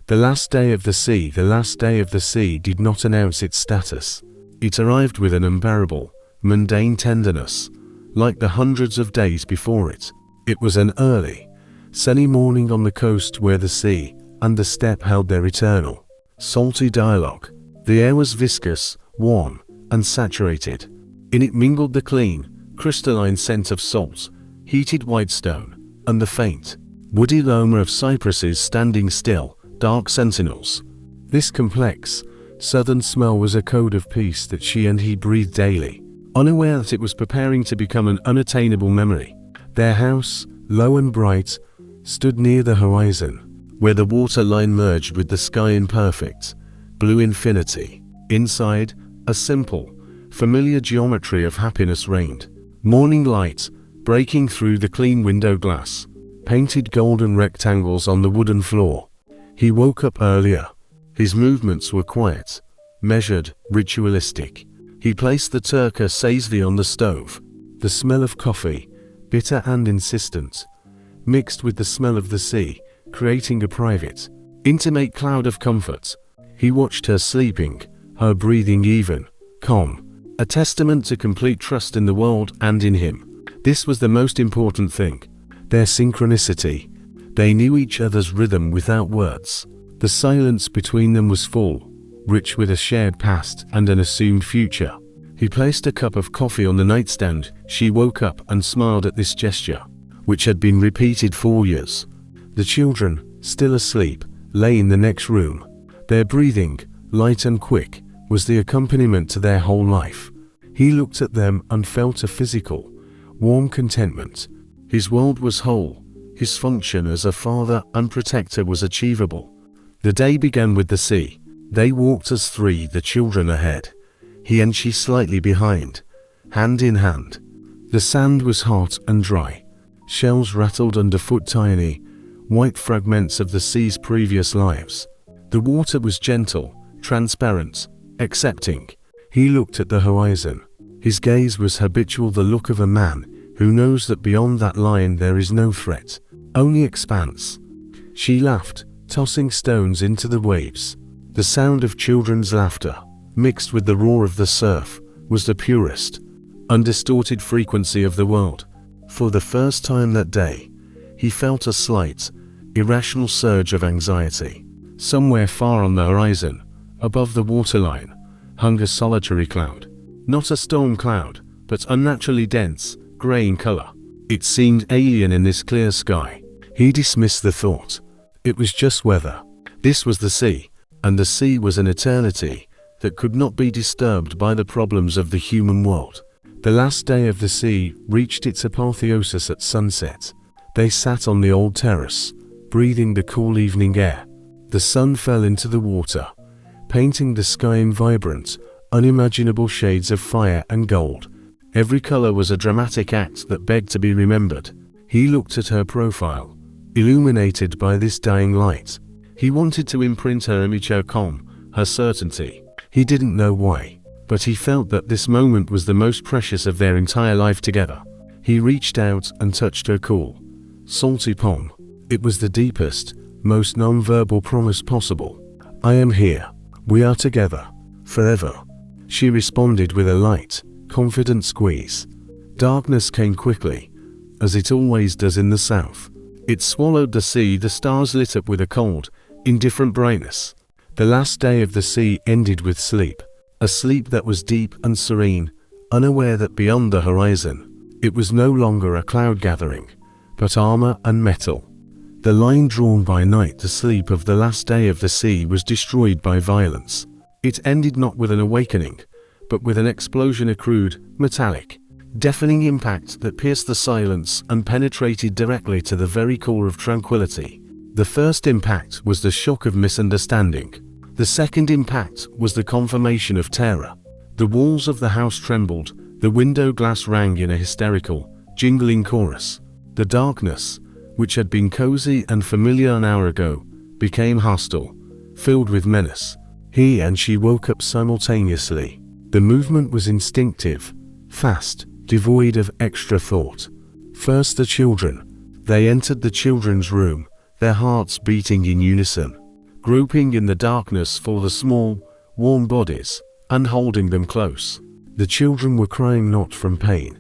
The last day of the sea, the last day of the sea did not announce its status. It arrived with an unbearable, mundane tenderness, like the hundreds of days before it. It was an early, sunny morning on the coast where the sea and the steppe held their eternal, salty dialogue. The air was viscous, warm, and saturated. In it mingled the clean, crystalline scent of salt, heated white stone, and the faint, woody aroma of cypresses standing still, dark sentinels. This complex, southern smell was a code of peace that she and he breathed daily, unaware that it was preparing to become an unattainable memory. Their house, low and bright, stood near the horizon, where the water line merged with the sky in perfect, blue infinity. Inside, a simple, familiar geometry of happiness reigned. Morning light, breaking through the clean window glass, painted golden rectangles on the wooden floor. He woke up earlier. His movements were quiet, measured, ritualistic. He placed the turca sazvi on the stove. The smell of coffee, bitter and insistent, mixed with the smell of the sea, creating a private, intimate cloud of comfort. He watched her sleeping, her breathing even, calm, a testament to complete trust in the world and in him. This was the most important thing. Their synchronicity. They knew each other's rhythm without words. The silence between them was full, rich with a shared past and an assumed future. He placed a cup of coffee on the nightstand. She woke up and smiled at this gesture, which had been repeated for years. The children, still asleep, lay in the next room. Their breathing, light and quick, was the accompaniment to their whole life. He looked at them and felt a physical, warm contentment. His world was whole. His function as a father and protector was achievable. The day began with the sea. They walked as three, the children ahead, he and she slightly behind, hand in hand. The sand was hot and dry. Shells rattled underfoot, tiny, white fragments of the sea's previous lives. The water was gentle, transparent, accepting. He looked at the horizon. His gaze was habitual, the look of a man who knows that beyond that line there is no threat, only expanse. She laughed, tossing stones into the waves. The sound of children's laughter, mixed with the roar of the surf, was the purest, undistorted frequency of the world. For the first time that day, he felt a slight, irrational surge of anxiety. Somewhere far on the horizon, above the waterline, hung a solitary cloud. Not a storm cloud, but unnaturally dense, grey in color. It seemed alien in this clear sky. He dismissed the thought. It was just weather. This was the sea, and the sea was an eternity that could not be disturbed by the problems of the human world. The last day of the sea reached its apotheosis at sunset. They sat on the old terrace, breathing the cool evening air. The sun fell into the water, painting the sky in vibrant, unimaginable shades of fire and gold. Every color was a dramatic act that begged to be remembered. He looked at her profile, illuminated by this dying light. He wanted to imprint her image, her calm, her certainty. He didn't know why, but he felt that this moment was the most precious of their entire life together. He reached out and touched her cool, salty palm. It was the deepest, most non-verbal promise possible. I am here. We are together. Forever. She responded with a light, confident squeeze. Darkness came quickly, as it always does in the south. It swallowed the sea. The stars lit up with a cold, indifferent brightness. The last day of the sea ended with sleep. A sleep that was deep and serene, unaware that beyond the horizon, it was no longer a cloud gathering, but armor and metal. The line drawn by night, the sleep of the last day of the sea, was destroyed by violence. It ended not with an awakening, but with an explosion, a crude, metallic, deafening impact that pierced the silence and penetrated directly to the very core of tranquility. The first impact was the shock of misunderstanding. The second impact was the confirmation of terror. The walls of the house trembled, the window glass rang in a hysterical, jingling chorus. The darkness, which had been cozy and familiar an hour ago, became hostile, filled with menace. He and she woke up simultaneously. The movement was instinctive, fast, devoid of extra thought. First the children. They entered the children's room, their hearts beating in unison, groping in the darkness for the small, warm bodies, and holding them close. The children were crying not from pain,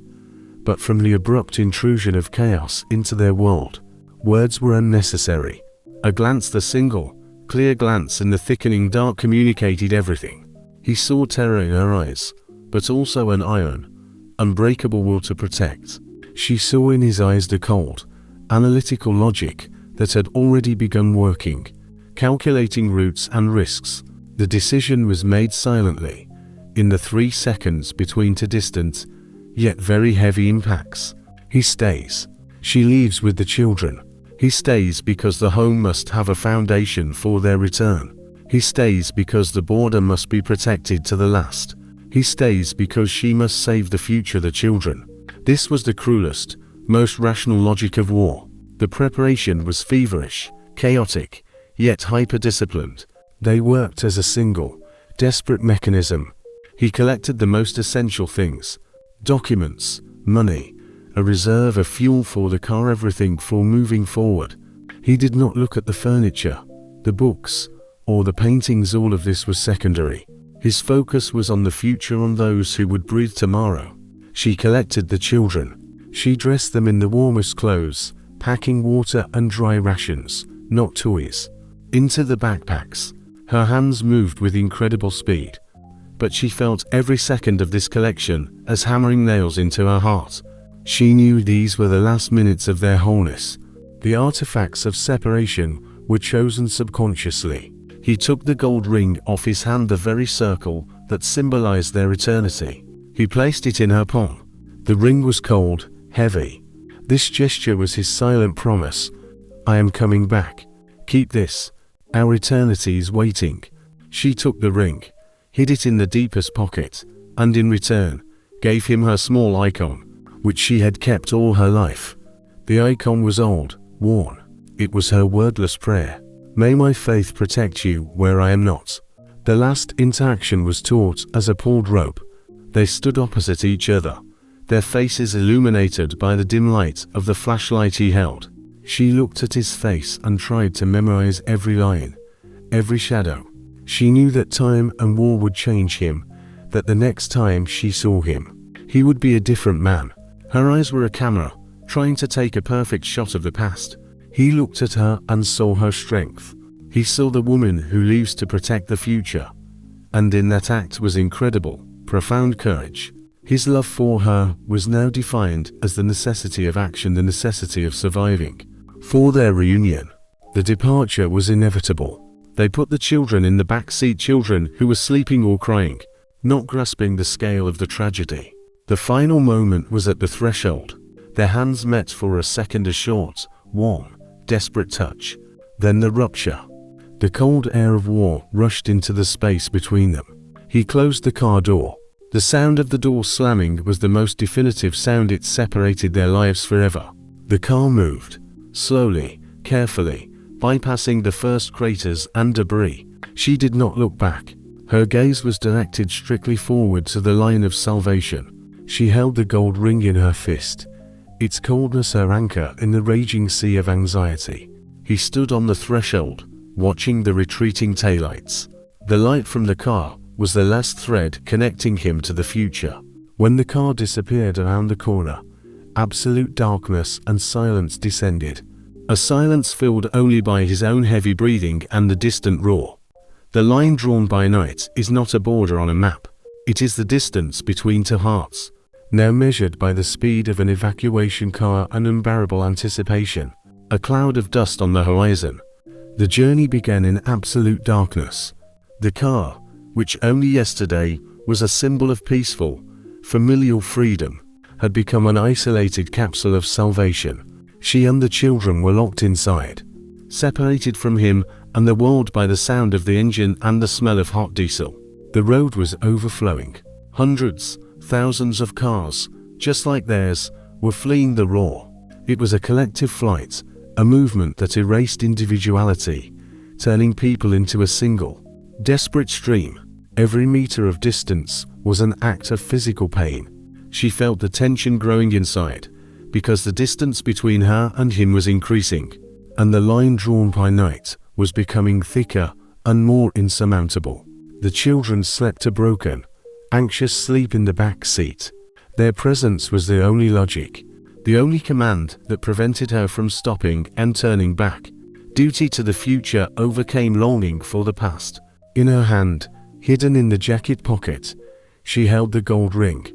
but from the abrupt intrusion of chaos into their world. Words were unnecessary. A glance, the single, clear glance in the thickening dark, communicated everything. He saw terror in her eyes, but also an iron, unbreakable will to protect. She saw in his eyes the cold, analytical logic that had already begun working, calculating routes and risks. The decision was made silently, in the 3 seconds between two distant, yet very heavy impacts. He stays. She leaves with the children. He stays because the home must have a foundation for their return. He stays because the border must be protected to the last. He stays because she must save the future, the children. This was the cruelest, most rational logic of war. The preparation was feverish, chaotic, yet hyper-disciplined. They worked as a single, desperate mechanism. He collected the most essential things: documents, money, a reserve of fuel for the car, everything for moving forward. He did not look at the furniture, the books, or the paintings. All of this was secondary. His focus was on the future, on those who would breathe tomorrow. She collected the children. She dressed them in the warmest clothes, packing water and dry rations, not toys, into the backpacks. Her hands moved with incredible speed, but she felt every second of this collection as hammering nails into her heart. She knew these were the last minutes of their wholeness. The artifacts of separation were chosen subconsciously. He took the gold ring off his hand, the very circle that symbolized their eternity. He placed it in her palm. The ring was cold, heavy. This gesture was his silent promise. I am coming back. Keep this. Our eternity is waiting. She took the ring, hid it in the deepest pocket, and in return, gave him her small icon, which she had kept all her life. The icon was old, worn. It was her wordless prayer. May my faith protect you where I am not. The last interaction was taut as a pulled rope. They stood opposite each other, their faces illuminated by the dim light of the flashlight he held. She looked at his face and tried to memorize every line, every shadow. She knew that time and war would change him, that the next time she saw him, he would be a different man. Her eyes were a camera, trying to take a perfect shot of the past. He looked at her and saw her strength. He saw the woman who lives to protect the future. And in that act was incredible, profound courage. His love for her was now defined as the necessity of action, the necessity of surviving. For their reunion, the departure was inevitable. They put the children in the back seat, children who were sleeping or crying, not grasping the scale of the tragedy. The final moment was at the threshold. Their hands met for a second, a short, warm, desperate touch. Then the rupture. The cold air of war rushed into the space between them. He closed the car door. The sound of the door slamming was the most definitive sound. It separated their lives forever. The car moved, slowly, carefully, bypassing the first craters and debris. She did not look back. Her gaze was directed strictly forward to the line of salvation. She held the gold ring in her fist, its coldness her anchor in the raging sea of anxiety. He stood on the threshold, watching the retreating taillights. The light from the car was the last thread connecting him to the future. When the car disappeared around the corner, absolute darkness and silence descended. A silence filled only by his own heavy breathing and the distant roar. The line drawn by night is not a border on a map. It is the distance between two hearts, now measured by the speed of an evacuation car and unbearable anticipation. A cloud of dust on the horizon. The journey began in absolute darkness. The car, which only yesterday was a symbol of peaceful, familial freedom, had become an isolated capsule of salvation. She and the children were locked inside, separated from him and the world by the sound of the engine and the smell of hot diesel. The road was overflowing. Hundreds, thousands of cars, just like theirs, were fleeing the roar. It was a collective flight, a movement that erased individuality, turning people into a single, desperate stream. Every meter of distance was an act of physical pain. She felt the tension growing inside, because the distance between her and him was increasing. and the line drawn by night was becoming thicker and more insurmountable. The children slept a broken, anxious sleep in the back seat. Their presence was the only logic, the only command that prevented her from stopping and turning back. Duty to the future overcame longing for the past. In her hand, hidden in the jacket pocket, she held the gold ring.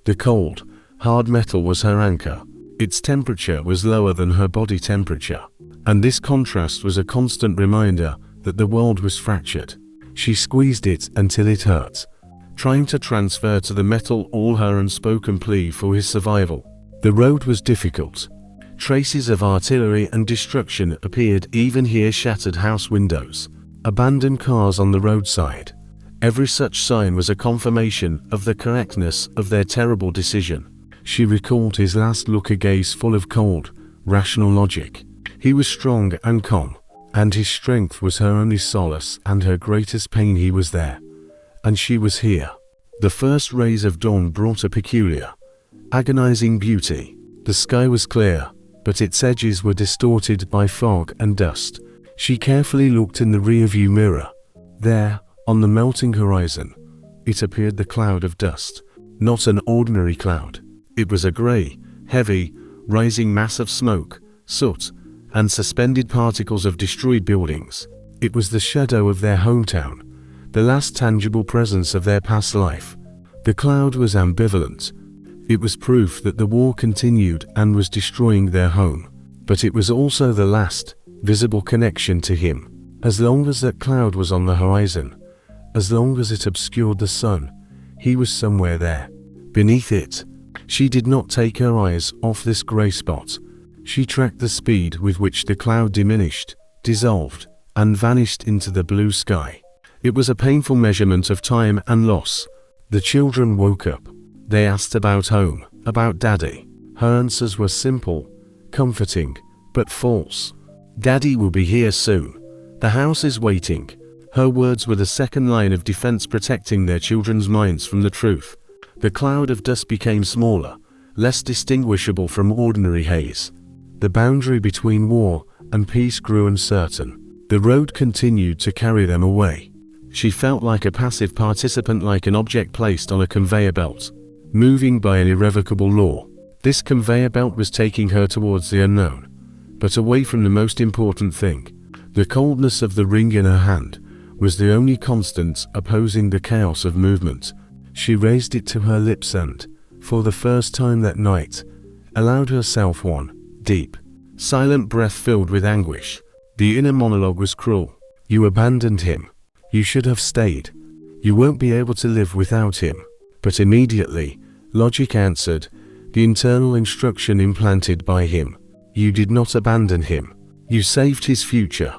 The cold, hard metal was her anchor. Its temperature was lower than her body temperature, and this contrast was a constant reminder that the world was fractured. She squeezed it until it hurt, trying to transfer to the metal all her unspoken plea for his survival. The road was difficult. Traces of artillery and destruction appeared even here: shattered house windows, abandoned cars on the roadside. Every such sign was a confirmation of the correctness of their terrible decision. She recalled his last look, a gaze full of cold, rational logic. He was strong and calm, and his strength was her only solace and her greatest pain. He was there, and she was here. The first rays of dawn brought a peculiar, agonizing beauty. The sky was clear, but its edges were distorted by fog and dust. She carefully looked in the rearview mirror. There, on the melting horizon, it appeared the cloud of dust. Not an ordinary cloud. It was a grey, heavy, rising mass of smoke, soot, and suspended particles of destroyed buildings. It was the shadow of their hometown, the last tangible presence of their past life. The cloud was ambivalent. It was proof that the war continued and was destroying their home. But it was also the last, visible connection to him. As long as that cloud was on the horizon, as long as it obscured the sun, he was somewhere there, beneath it. She did not take her eyes off this grey spot. She tracked the speed with which the cloud diminished, dissolved, and vanished into the blue sky. It was a painful measurement of time and loss. The children woke up. They asked about home, about Daddy. Her answers were simple, comforting, but false. Daddy will be here soon. The house is waiting. Her words were the second line of defense, protecting their children's minds from the truth. The cloud of dust became smaller, less distinguishable from ordinary haze. The boundary between war and peace grew uncertain. The road continued to carry them away. She felt like a passive participant, like an object placed on a conveyor belt, moving by an irrevocable law. This conveyor belt was taking her towards the unknown, but away from the most important thing. The coldness of the ring in her hand was the only constant opposing the chaos of movement. She raised it to her lips and, for the first time that night, allowed herself one deep, silent breath filled with anguish. The inner monologue was cruel. You abandoned him. You should have stayed. You won't be able to live without him. But immediately, logic answered, the internal instruction implanted by him. You did not abandon him. You saved his future.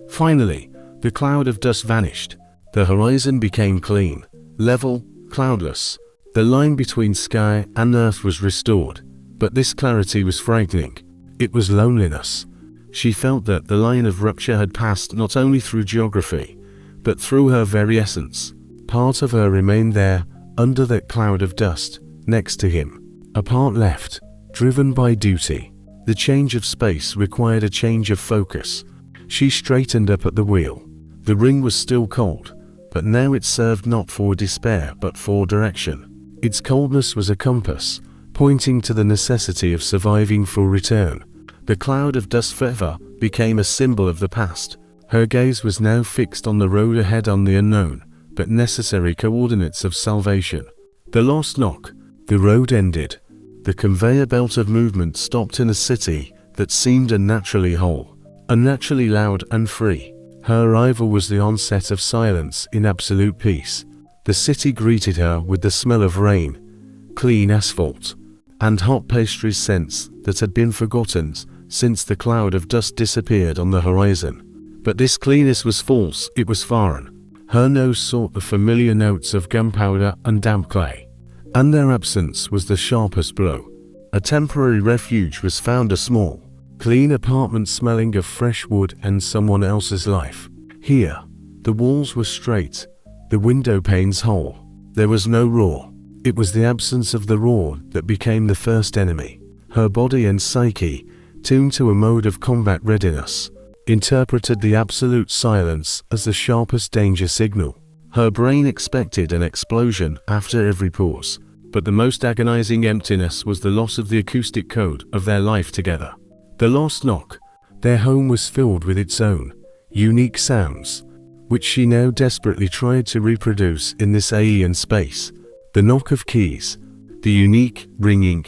Finally, the cloud of dust vanished. The horizon became clean, level, cloudless. The line between sky and earth was restored. But this clarity was frightening. It was loneliness. She felt that the line of rupture had passed not only through geography, but through her very essence. Part of her remained there, under that cloud of dust, next to him. A part left, driven by duty. The change of space required a change of focus. She straightened up at the wheel. The ring was still cold, but now it served not for despair but for direction. Its coldness was a compass, pointing to the necessity of surviving for return. The cloud of dust forever became a symbol of the past. Her gaze was now fixed on the road ahead, on the unknown, but necessary coordinates of salvation. The last knock. The road ended. The conveyor belt of movement stopped in a city that seemed unnaturally whole, unnaturally loud and free. Her arrival was the onset of silence in absolute peace. The city greeted her with the smell of rain, clean asphalt, and hot pastries, scents that had been forgotten since the cloud of dust disappeared on the horizon. But this cleanness was false, it was foreign. Her nose sought the familiar notes of gunpowder and damp clay, and their absence was the sharpest blow. A temporary refuge was found, a small, clean apartment smelling of fresh wood and someone else's life. Here, the walls were straight, the window panes whole. There was no roar. It was the absence of the roar that became the first enemy. Her body and psyche, tuned to a mode of combat readiness, interpreted the absolute silence as the sharpest danger signal. Her brain expected an explosion after every pause, but the most agonizing emptiness was the loss of the acoustic code of their life together. The lost knock. Their home was filled with its own unique sounds, which she now desperately tried to reproduce in this alien space. The knock of keys. The unique, ringing,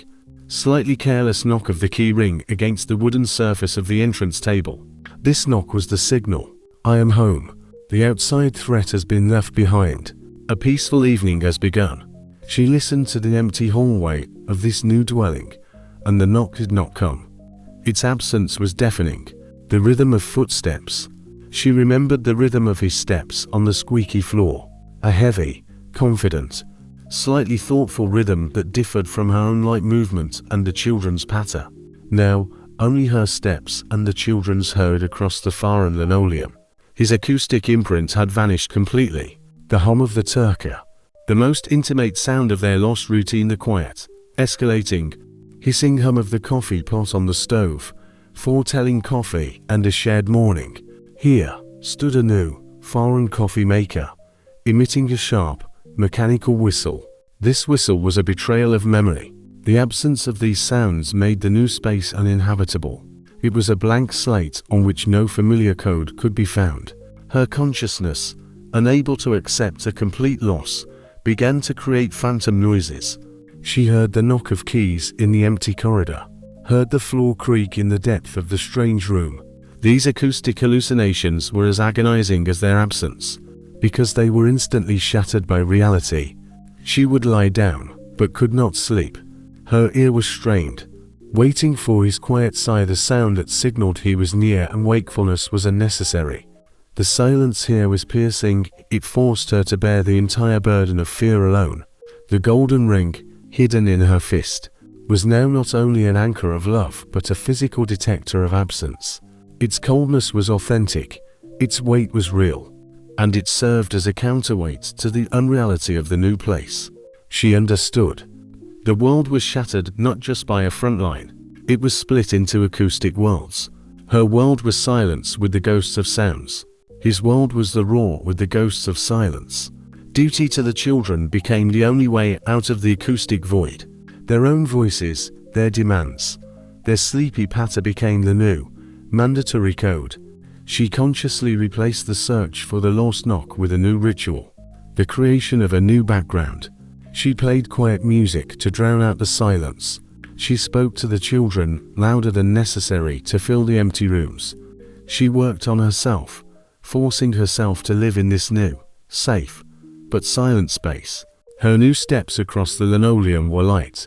slightly careless knock of the key ring against the wooden surface of the entrance table. This knock was the signal. I am home. The outside threat has been left behind. A peaceful evening has begun. She listened to the empty hallway of this new dwelling, and the knock did not come. Its absence was deafening. The rhythm of footsteps. She remembered the rhythm of his steps on the squeaky floor. A heavy, confident, slightly thoughtful rhythm that differed from her own light movement and the children's patter. Now, only her steps and the children's heard across the foreign linoleum. His acoustic imprint had vanished completely. The hum of the turka. The most intimate sound of their lost routine, the quiet, escalating, hissing hum of the coffee pot on the stove, foretelling coffee and a shared morning. Here stood a new, foreign coffee maker, emitting a sharp, mechanical whistle. This whistle was a betrayal of memory. The absence of these sounds made the new space uninhabitable. It was a blank slate on which no familiar code could be found. Her consciousness, unable to accept a complete loss, began to create phantom noises. She heard the knock of keys in the empty corridor, heard the floor creak in the depth of the strange room. These acoustic hallucinations were as agonizing as their absence, because they were instantly shattered by reality. She would lie down, but could not sleep. Her ear was strained, waiting for his quiet sigh, the sound that signaled he was near and wakefulness was unnecessary. The silence here was piercing. It forced her to bear the entire burden of fear alone. The golden ring, hidden in her fist, was now not only an anchor of love but a physical detector of absence. Its coldness was authentic, its weight was real, and it served as a counterweight to the unreality of the new place. She understood. The world was shattered not just by a front line, it was split into acoustic worlds. Her world was silence with the ghosts of sounds. His world was the roar with the ghosts of silence. Duty to the children became the only way out of the acoustic void. Their own voices, their demands, their sleepy patter became the new, mandatory code. She consciously replaced the search for the lost knock with a new ritual, the creation of a new background. She played quiet music to drown out the silence. She spoke to the children, louder than necessary to fill the empty rooms. She worked on herself, forcing herself to live in this new, safe, but silent space. Her new steps across the linoleum were light.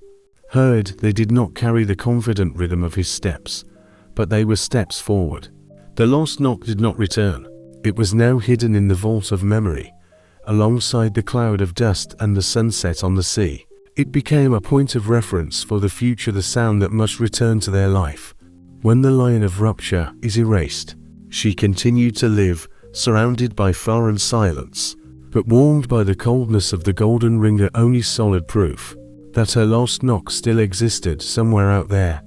Heard, they did not carry the confident rhythm of his steps, but they were steps forward. The lost knock did not return. It was now hidden in the vault of memory, alongside the cloud of dust and the sunset on the sea. It became a point of reference for the future, the sound that must return to their life. When the line of rupture is erased, she continued to live, surrounded by foreign silence, but warmed by the coldness of the golden ring, the only solid proof that her lost knock still existed somewhere out there,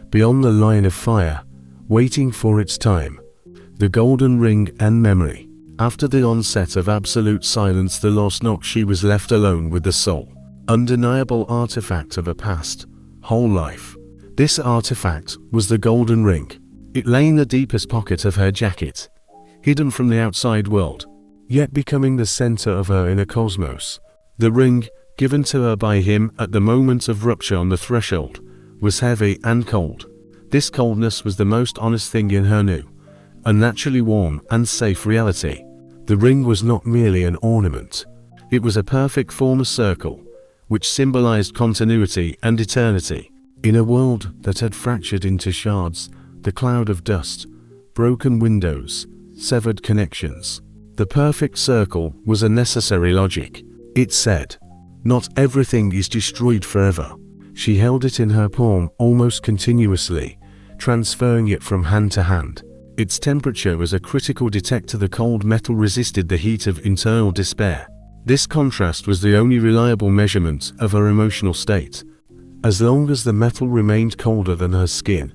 beyond the line of fire, waiting for its time. The golden ring and memory. After the onset of absolute silence, the lost knock, she was left alone with the sole, undeniable artifact of a past, whole life. This artifact was the golden ring. It lay in the deepest pocket of her jacket, hidden from the outside world, yet becoming the center of her inner cosmos. The ring, given to her by him at the moment of rupture on the threshold, was heavy and cold. This coldness was the most honest thing in her new, unnaturally warm and safe reality. The ring was not merely an ornament. It was a perfect form, a circle, which symbolized continuity and eternity. In a world that had fractured into shards, the cloud of dust, broken windows, severed connections, the perfect circle was a necessary logic. It said, not everything is destroyed forever. She held it in her palm almost continuously, transferring it from hand to hand. Its temperature was a critical detector. The cold metal resisted the heat of internal despair. This contrast was the only reliable measurement of her emotional state. As long as the metal remained colder than her skin,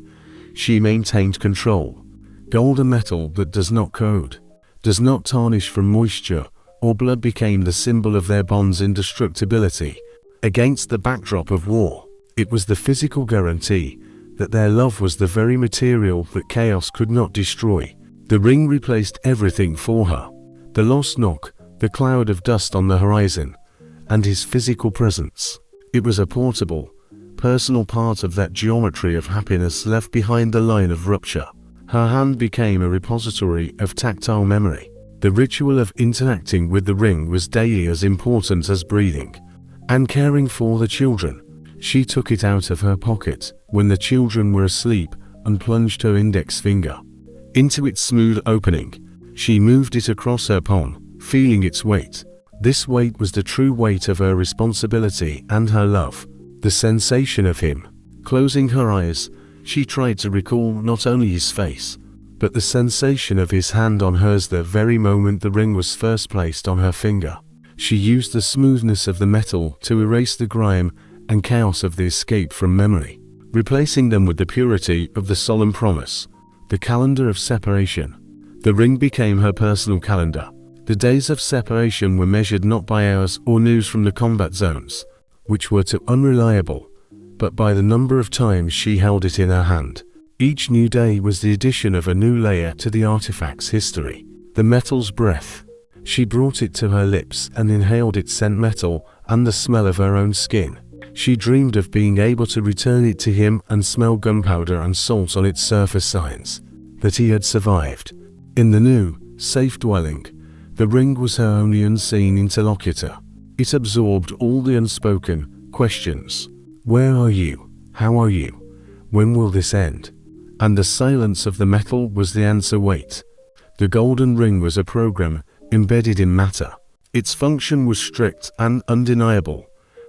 she maintained control. Gold, a metal that does not corrode, does not tarnish from moisture or blood, became the symbol of their bond's indestructibility. Against the backdrop of war, it was the physical guarantee that their love was the very material that chaos could not destroy. The ring replaced everything for her: the lost knock, the cloud of dust on the horizon, and his physical presence. It was a portable, personal part of that geometry of happiness left behind the line of rupture. Her hand became a repository of tactile memory. The ritual of interacting with the ring was daily as important as breathing and caring for the children. She took it out of her pocket when the children were asleep and plunged her index finger into its smooth opening. She moved it across her palm, feeling its weight. This weight was the true weight of her responsibility and her love. The sensation of him. Closing her eyes, she tried to recall not only his face, but the sensation of his hand on hers the very moment the ring was first placed on her finger. She used the smoothness of the metal to erase the grime and chaos of the escape from memory, replacing them with the purity of the solemn promise, the calendar of separation. The ring became her personal calendar. The days of separation were measured not by hours or news from the combat zones, which were too unreliable, but by the number of times she held it in her hand. Each new day was the addition of a new layer to the artifact's history. The metal's breath. She brought it to her lips and inhaled its scent, metal, and the smell of her own skin. She dreamed of being able to return it to him and smell gunpowder and salt on its surface, signs that he had survived. In the new, safe dwelling, the ring was her only unseen interlocutor. It absorbed all the unspoken questions. Where are you? How are you? When will this end? And the silence of the metal was the answer. Wait. The golden ring was a program embedded in matter. Its function was strict and undeniable,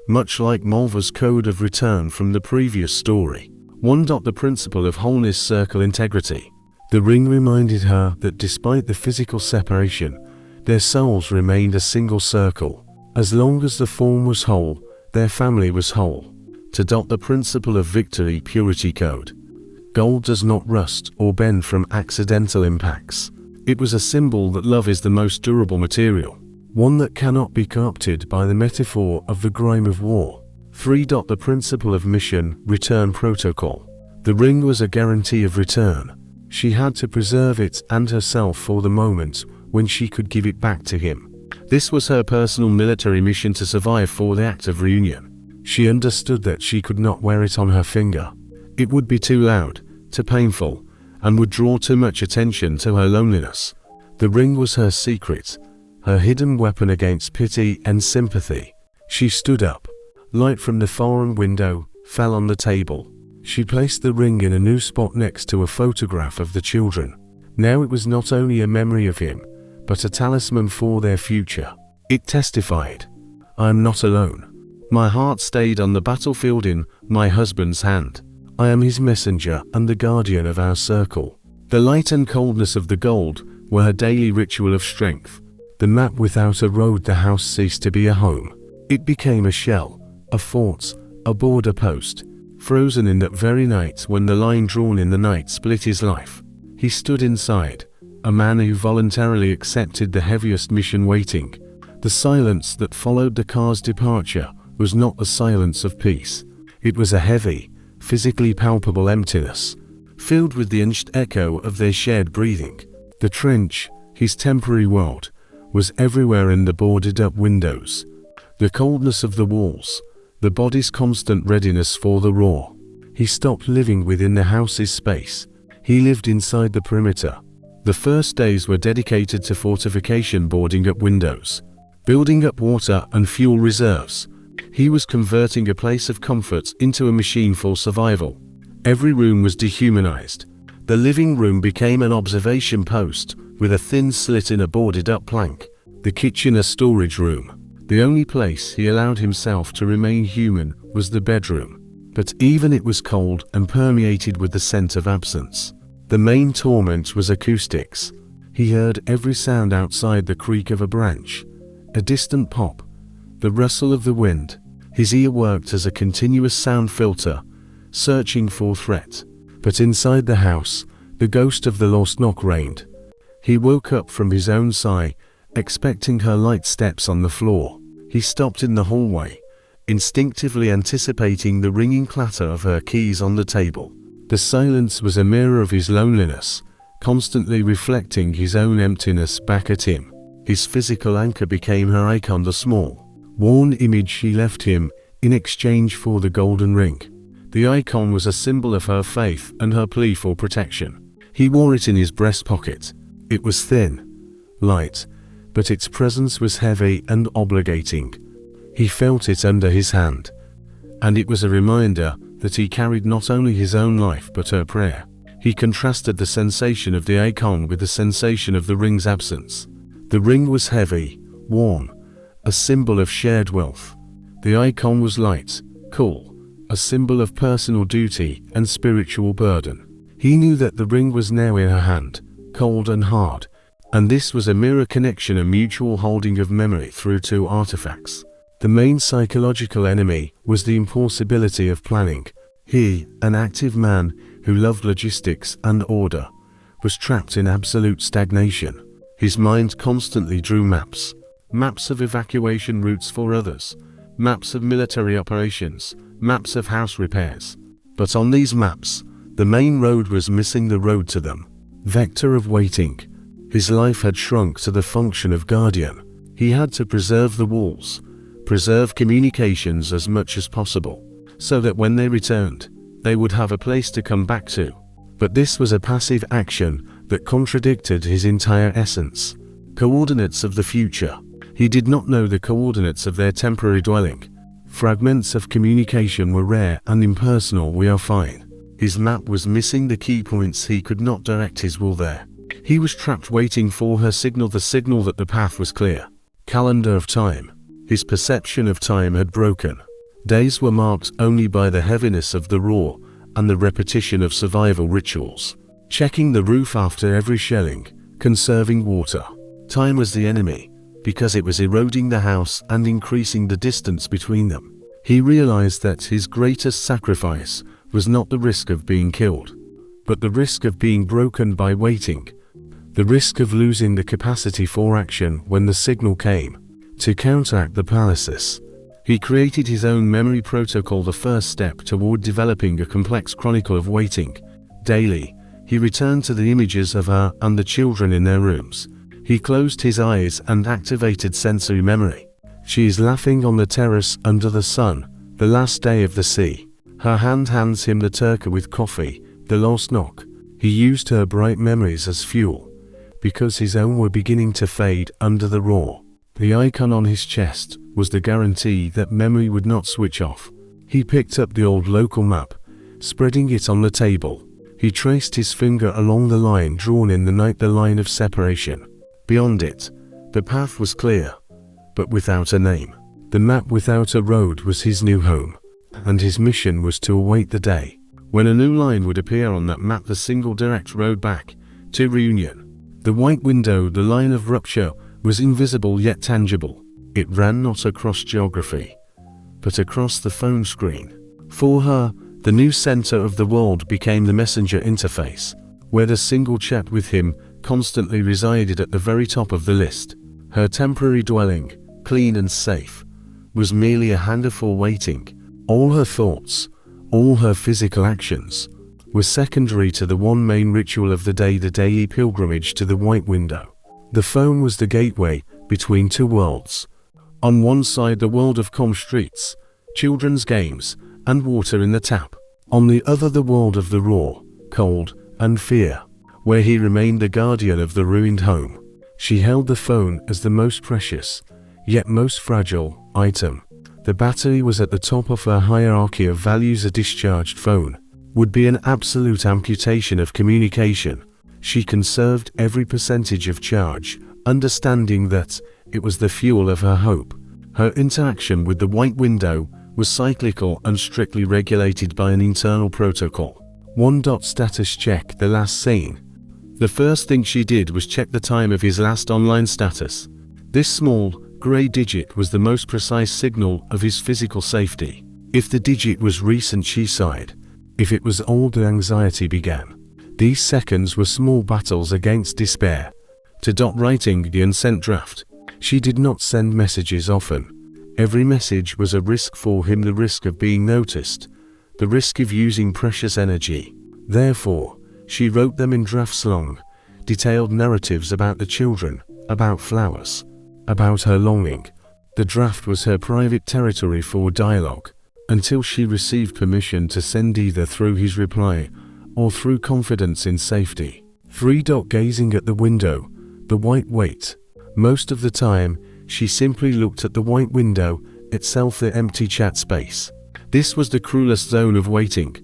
much like Mulva's code of return from the previous story. 1. The principle of wholeness, circle integrity. The ring reminded her that despite the physical separation, their souls remained a single circle. As long as the form was whole, their family was whole. 2. The principle of victory, purity code. Gold does not rust or bend from accidental impacts. It was a symbol that love is the most durable material, one that cannot be corrupted by the metaphor of the grime of war. 3. The principle of mission, return protocol. The ring was a guarantee of return. She had to preserve it and herself for the moment when she could give it back to him. This was her personal military mission to survive for the act of reunion. She understood that she could not wear it on her finger. It would be too loud, too painful, and would draw too much attention to her loneliness. The ring was her secret, her hidden weapon against pity and sympathy. She stood up. Light from the foreign window fell on the table. She placed the ring in a new spot next to a photograph of the children. Now it was not only a memory of him, but a talisman for their future. It testified, "I am not alone. My heart stayed on the battlefield in my husband's hand. I am his messenger and the guardian of our circle." The light and coldness of the gold were her daily ritual of strength. The map without a road, the house ceased to be a home. It became a shell, a fort, a border post, frozen in that very night when the line drawn in the night split his life. He stood inside, a man who voluntarily accepted the heaviest mission waiting. The silence that followed the car's departure was not the silence of peace. It was a heavy, physically palpable emptiness, filled with the inched echo of their shared breathing. The trench, his temporary world, was everywhere in the boarded-up windows. The coldness of the walls, the body's constant readiness for the roar. He stopped living within the house's space. He lived inside the perimeter. The first days were dedicated to fortification, boarding up windows, building up water and fuel reserves. He was converting a place of comfort into a machine for survival. Every room was dehumanized. The living room became an observation post, with a thin slit in a boarded-up plank. The kitchen a storage room. The only place he allowed himself to remain human was the bedroom. But even it was cold and permeated with the scent of absence. The main torment was acoustics. He heard every sound outside: the creak of a branch, a distant pop, the rustle of the wind. His ear worked as a continuous sound filter, searching for threat. But inside the house, the ghost of the lost knock reigned. He woke up from his own sigh, expecting her light steps on the floor. He stopped in the hallway, instinctively anticipating the ringing clatter of her keys on the table. The silence was a mirror of his loneliness, constantly reflecting his own emptiness back at him. His physical anchor became her icon, the small, worn image she left him in exchange for the golden ring. The icon was a symbol of her faith and her plea for protection. He wore it in his breast pocket. It was thin, light, but its presence was heavy and obligating. He felt it under his hand, and it was a reminder that he carried not only his own life but her prayer. He contrasted the sensation of the icon with the sensation of the ring's absence. The ring was heavy, warm, a symbol of shared wealth. The icon was light, cool, a symbol of personal duty and spiritual burden. He knew that the ring was now in her hand, cold and hard, and this was a mirror connection, a mutual holding of memory through two artifacts. The main psychological enemy was the impossibility of planning. He, an active man who loved logistics and order, was trapped in absolute stagnation. His mind constantly drew maps. Maps of evacuation routes for others, maps of military operations, maps of house repairs. But on these maps, the main road was missing the road to them. Vector of waiting. His life had shrunk to the function of guardian. He had to preserve the walls, preserve communications as much as possible, so that when they returned, they would have a place to come back to. But this was a passive action that contradicted his entire essence. Coordinates of the future. He did not know the coordinates of their temporary dwelling. Fragments of communication were rare and impersonal, we are fine. His map was missing the key points. He could not direct his will there. He was trapped waiting for her signal, the signal that the path was clear. Calendar of time. His perception of time had broken. Days were marked only by the heaviness of the roar and the repetition of survival rituals. Checking the roof after every shelling, conserving water. Time was the enemy, because it was eroding the house and increasing the distance between them. He realized that his greatest sacrifice was not the risk of being killed, but the risk of being broken by waiting, the risk of losing the capacity for action when the signal came. To counteract the paralysis, he created his own memory protocol, the first step toward developing a complex chronicle of waiting. Daily, he returned to the images of her and the children in their rooms. He closed his eyes and activated sensory memory. She is laughing on the terrace under the sun, the last day of the sea. Her hand hands him the turka with coffee, the lost knock. He used her bright memories as fuel, because his own were beginning to fade under the roar. The icon on his chest was the guarantee that memory would not switch off. He picked up the old local map, spreading it on the table. He traced his finger along the line drawn in the night, the line of separation. Beyond it, the path was clear, but without a name. The map without a road was his new home, and his mission was to await the day when a new line would appear on that map, the single direct road back to reunion. The white window, the line of rupture, was invisible yet tangible. It ran not across geography, but across the phone screen. For her, the new center of the world became the messenger interface, where the single chat with him constantly resided at the very top of the list. Her temporary dwelling, clean and safe, was merely a hangar for waiting. All her thoughts, all her physical actions, were secondary to the one main ritual of the daily pilgrimage to the white window. The phone was the gateway between two worlds. On one side, the world of calm streets, children's games, and water in the tap. On the other, the world of the raw, cold, and fear, where he remained the guardian of the ruined home. She held the phone as the most precious, yet most fragile, item. The battery was at the top of her hierarchy of values. A discharged phone would be an absolute amputation of communication. She conserved every percentage of charge, understanding that it was the fuel of her hope. Her interaction with the white window was cyclical and strictly regulated by an internal protocol. 1. Status check, the last seen. The first thing she did was check the time of his last online status. This small, grey digit was the most precise signal of his physical safety. If the digit was recent, she sighed. If it was old, the anxiety began. These seconds were small battles against despair. To Dot, writing the unsent draft. She did not send messages often. Every message was a risk for him, the risk of being noticed, the risk of using precious energy. Therefore, she wrote them in drafts, long, detailed narratives about the children, about flowers, about her longing. The draft was her private territory for dialogue, until she received permission to send, either through his reply or through confidence in safety. 3. Gazing at the window, the white wait. Most of the time, she simply looked at the white window itself, the empty chat space. This was the cruelest zone of waiting.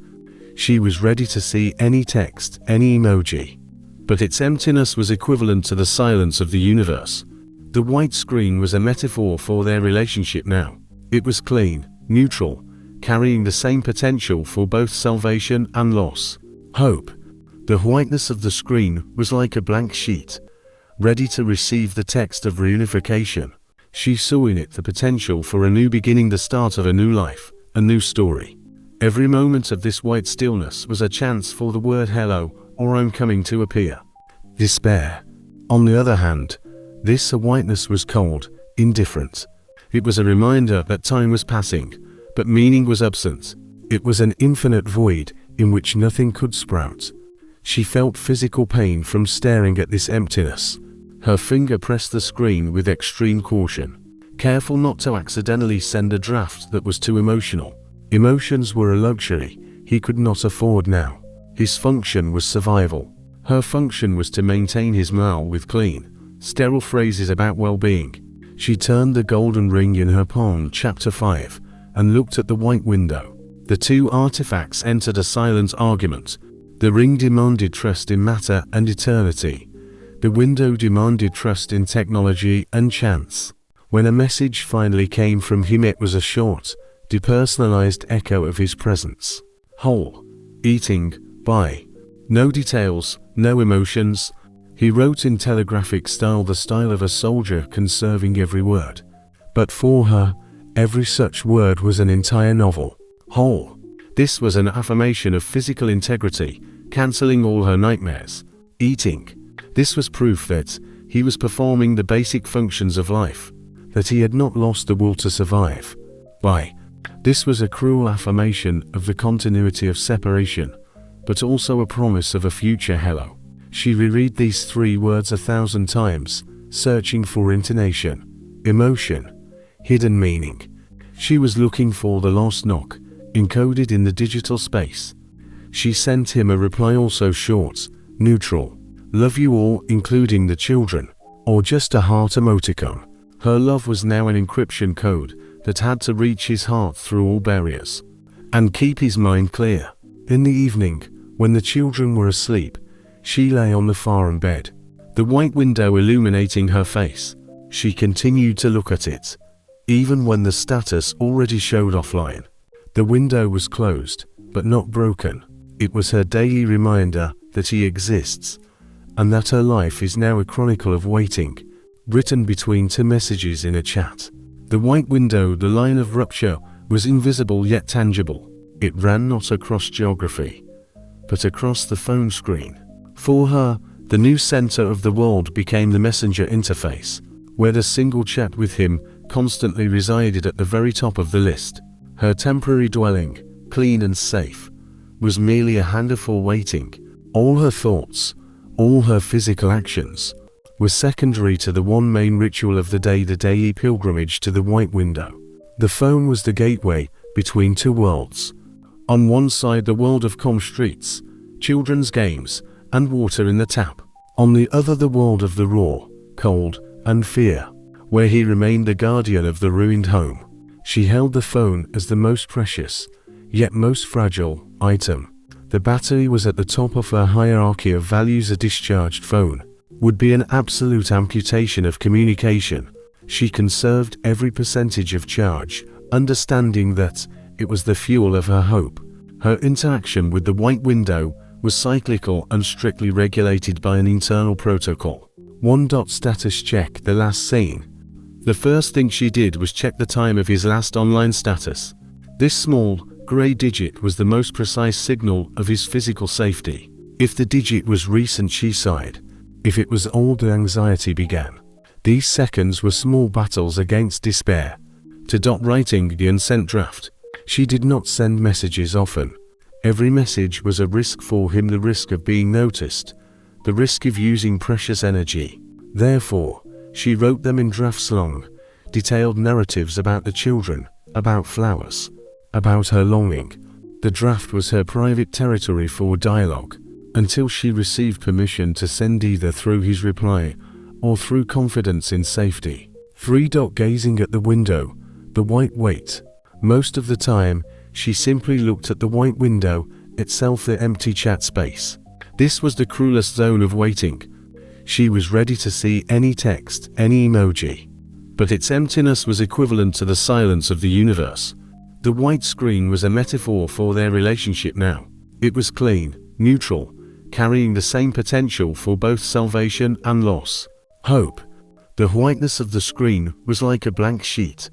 She was ready to see any text, any emoji. But its emptiness was equivalent to the silence of the universe. The white screen was a metaphor for their relationship now. It was clean, neutral, carrying the same potential for both salvation and loss. Hope. The whiteness of the screen was like a blank sheet, ready to receive the text of reunification. She saw in it the potential for a new beginning, the start of a new life, a new story. Every moment of this white stillness was a chance for the word hello or I'm coming to appear. Despair. On the other hand, this whiteness was cold, indifferent. It was a reminder that time was passing, but meaning was absent. It was an infinite void in which nothing could sprout. She felt physical pain from staring at this emptiness. Her finger pressed the screen with extreme caution, careful not to accidentally send a draft that was too emotional. Emotions were a luxury he could not afford now. His function was survival. Her function was to maintain his mail with clean, sterile phrases about well-being. She turned the golden ring in her palm, chapter 5, and looked at the white window. The two artifacts entered a silent argument. The ring demanded trust in matter and eternity. The window demanded trust in technology and chance. When a message finally came from him, it was a short, depersonalized echo of his presence. Whole. Eating. By. No details, no emotions. He wrote in telegraphic style, the style of a soldier, conserving every word. But for her, every such word was an entire novel. Whole. This was an affirmation of physical integrity, cancelling all her nightmares. Eating. This was proof that he was performing the basic functions of life, that he had not lost the will to survive. By. This was a cruel affirmation of the continuity of separation, but also a promise of a future hello. She reread these 3 words 1,000 times, searching for intonation, emotion, hidden meaning. She was looking for the lost knock, encoded in the digital space. She sent him a reply, also short, neutral. Love you all, including the children, or just a heart emoticon. Her love was now an encryption code that had to reach his heart through all barriers, and keep his mind clear. In the evening, when the children were asleep, she lay on the farm bed, the white window illuminating her face. She continued to look at it, even when the status already showed offline. The window was closed, but not broken. It was her daily reminder that he exists, and that her life is now a chronicle of waiting, written between 2 messages in a chat. The white window, the line of rupture, was invisible yet tangible. It ran not across geography, but across the phone screen. For her, the new center of the world became the messenger interface, where the single chat with him constantly resided at the very top of the list. Her temporary dwelling, clean and safe, was merely a hangar for waiting. All her thoughts, all her physical actions, were secondary to the one main ritual of the daily pilgrimage to the white window. The phone was the gateway between 2 worlds. On one side, the world of calm streets, children's games, and water in the tap. On the other, the world of the raw, cold, and fear, where he remained the guardian of the ruined home. She held the phone as the most precious, yet most fragile, item. The battery was at the top of her hierarchy of values. A discharged phone would be an absolute amputation of communication. She conserved every percentage of charge, understanding that it was the fuel of her hope. Her interaction with the white window was cyclical and strictly regulated by an internal protocol. 1. Status check. The last scene. The first thing she did was check the time of his last online status. This small, grey digit was the most precise signal of his physical safety. If the digit was recent, she sighed. If it was old, the anxiety began. These seconds were small battles against despair. To Dot, writing the unsent draft. She did not send messages often. Every message was a risk for him, the risk of being noticed, the risk of using precious energy. Therefore, she wrote them in drafts, long, detailed narratives about the children, about flowers, about her longing. The draft was her private territory for dialogue, until she received permission to send, either through his reply or through confidence in safety. 3. Gazing at the window, the white wait. Most of the time, she simply looked at the white window itself, the empty chat space. This was the cruelest zone of waiting. She was ready to see any text, any emoji. But its emptiness was equivalent to the silence of the universe. The white screen was a metaphor for their relationship now. It was clean, neutral, carrying the same potential for both salvation and loss. Hope. The whiteness of the screen was like a blank sheet,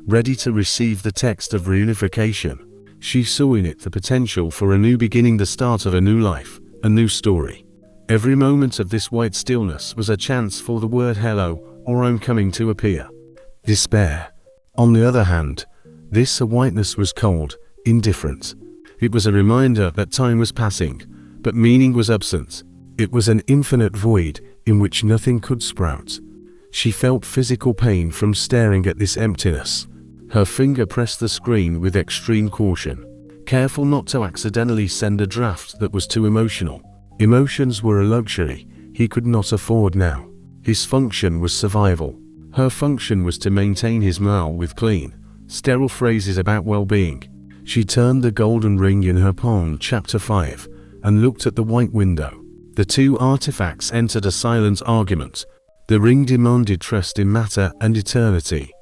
ready to receive the text of reunification. She saw in it the potential for a new beginning, the start of a new life, a new story. Every moment of this white stillness was a chance for the word hello or I'm coming to appear. Despair. On the other hand, this whiteness was cold, indifferent. It was a reminder that time was passing, but meaning was absent. It was an infinite void in which nothing could sprout. She felt physical pain from staring at this emptiness. Her finger pressed the screen with extreme caution, careful not to accidentally send a draft that was too emotional. Emotions were a luxury he could not afford now. His function was survival. Her function was to maintain his mail with clean, sterile phrases about well-being. She turned the golden ring in her palm, chapter 5, and looked at the white window. The two artifacts entered a silent argument. The ring demanded trust in matter and eternity.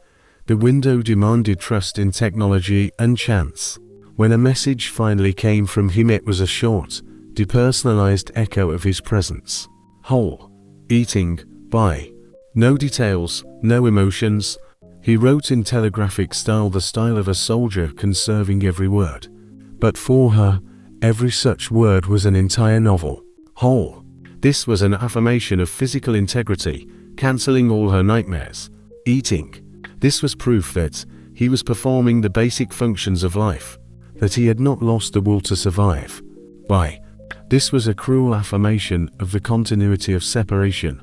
The window demanded trust in technology and chance. When a message finally came from him, it was a short, depersonalized echo of his presence. Whole. Eating. By. No details, no emotions. He wrote in telegraphic style, the style of a soldier, conserving every word. But for her, every such word was an entire novel. Whole. This was an affirmation of physical integrity, cancelling all her nightmares. Eating. This was proof that he was performing the basic functions of life, that he had not lost the will to survive. By. This was a cruel affirmation of the continuity of separation,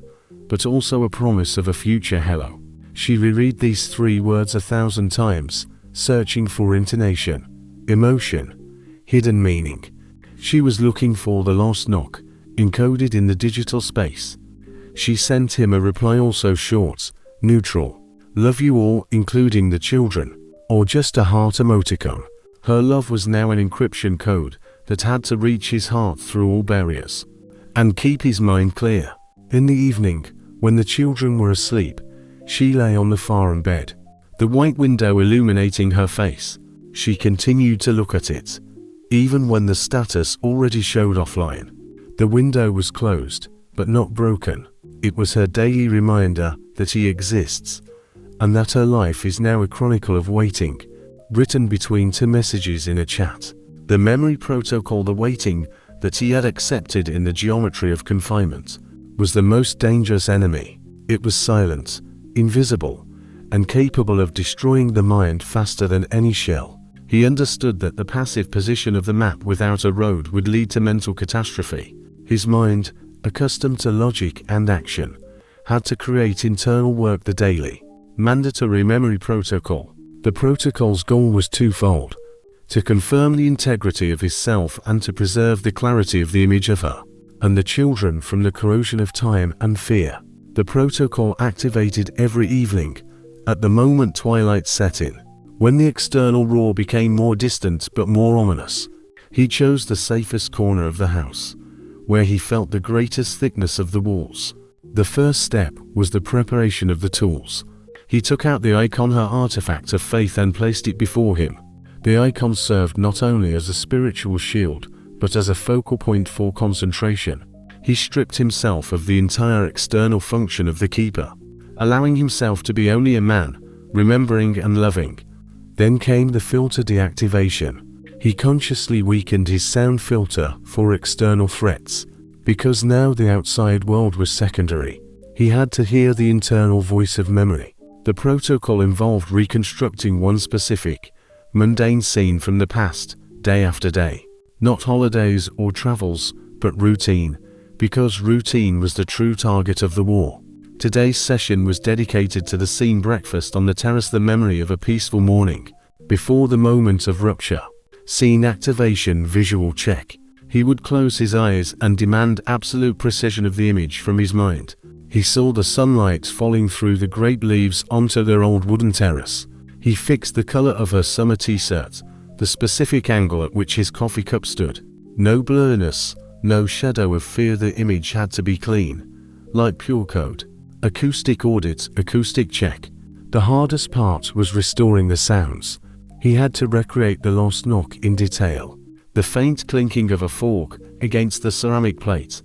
but also a promise of a future hello. She reread these 3 words 1,000 times, searching for intonation, emotion, hidden meaning. She was looking for the lost knock, encoded in the digital space. She sent him a reply, also short, neutral. Love you all, including the children, or just a heart emoticon. Her love was now an encryption code that had to reach his heart through all barriers and keep his mind clear. In the evening, when the children were asleep, she lay on the farm bed, the white window illuminating her face. She continued to look at it, even when the status already showed offline. The window was closed, but not broken. It was her daily reminder that he exists, and that her life is now a chronicle of waiting, written between 2 messages in a chat. The memory protocol, the waiting that he had accepted in the geometry of confinement, was the most dangerous enemy. It was silent, invisible, and capable of destroying the mind faster than any shell. He understood that the passive position of the map without a road would lead to mental catastrophe. His mind, accustomed to logic and action, had to create internal work, the daily, mandatory memory protocol. The protocol's goal was twofold: to confirm the integrity of his self and to preserve the clarity of the image of her and the children from the corrosion of time and fear. The protocol activated every evening, at the moment twilight set in, when the external roar became more distant but more ominous. He chose the safest corner of the house, where he felt the greatest thickness of the walls. The first step was the preparation of the tools. He took out the icon, her artifact of faith, and placed it before him. The icon served not only as a spiritual shield, but as a focal point for concentration. He stripped himself of the entire external function of the keeper, allowing himself to be only a man, remembering and loving. Then came the filter deactivation. He consciously weakened his sound filter for external threats, because now the outside world was secondary. He had to hear the internal voice of memory. The protocol involved reconstructing one specific, mundane scene from the past, day after day. Not holidays or travels, but routine, because routine was the true target of the war. Today's session was dedicated to the scene breakfast on the terrace, the memory of a peaceful morning, before the moment of rupture. Scene activation visual check. He would close his eyes and demand absolute precision of the image from his mind. He saw the sunlight falling through the grape leaves onto their old wooden terrace. He fixed the color of her summer t-shirt, the specific angle at which his coffee cup stood. No blurriness, no shadow of fear. The image had to be clean, like pure code. Acoustic audit, acoustic check. The hardest part was restoring the sounds. He had to recreate the lost knock in detail. The faint clinking of a fork against the ceramic plate,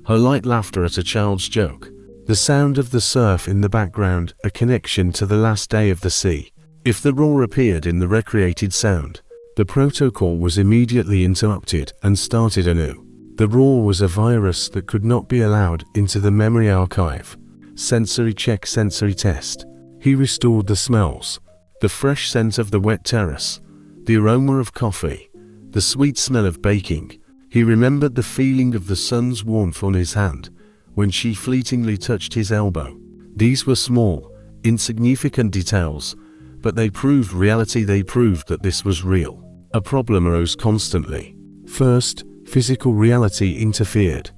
her light laughter at a child's joke, the sound of the surf in the background, a connection to the last day of the sea. If the roar appeared in the recreated sound, the protocol was immediately interrupted and started anew. The roar was a virus that could not be allowed into the memory archive. Sensory check, sensory test. He restored the smells, the fresh scent of the wet terrace, the aroma of coffee, the sweet smell of baking. He remembered the feeling of the sun's warmth on his hand when she fleetingly touched his elbow. These were small, insignificant details, but they proved reality. They proved that this was real. A problem arose constantly. First, physical reality interfered.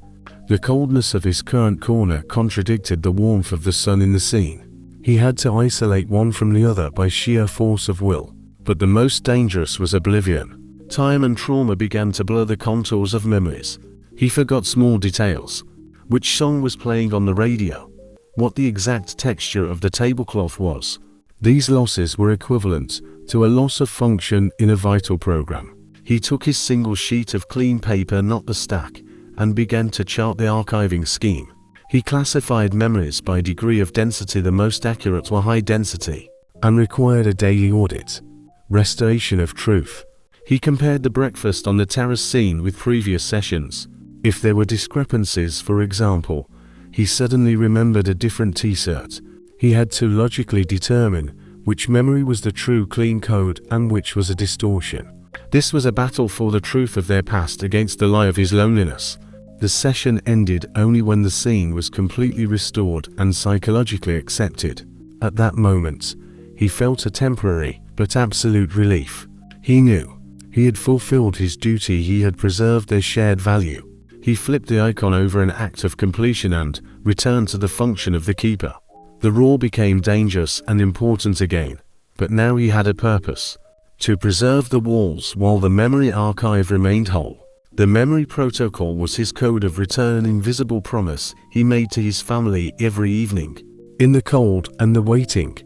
The coldness of his current corner contradicted the warmth of the sun in the scene. He had to isolate one from the other by sheer force of will. But the most dangerous was oblivion. Time and trauma began to blur the contours of memories. He forgot small details. Which song was playing on the radio? What the exact texture of the tablecloth was? These losses were equivalent to a loss of function in a vital program. He took his single sheet of clean paper, not the stack, and began to chart the archiving scheme. He classified memories by degree of density. The most accurate were high density, and required a daily audit. Restoration of truth. He compared the breakfast on the terrace scene with previous sessions. If there were discrepancies, for example, he suddenly remembered a different t-shirt. He had to logically determine which memory was the true clean code and which was a distortion. This was a battle for the truth of their past against the lie of his loneliness. The session ended only when the scene was completely restored and psychologically accepted. At that moment, he felt a temporary but absolute relief. He knew he had fulfilled his duty. He had preserved their shared value. He flipped the icon over an act of completion and returned to the function of the keeper. The roar became dangerous and important again, but now he had a purpose: to preserve the walls while the memory archive remained whole. The memory protocol was his code of return, an invisible promise he made to his family every evening. In the cold and the waiting,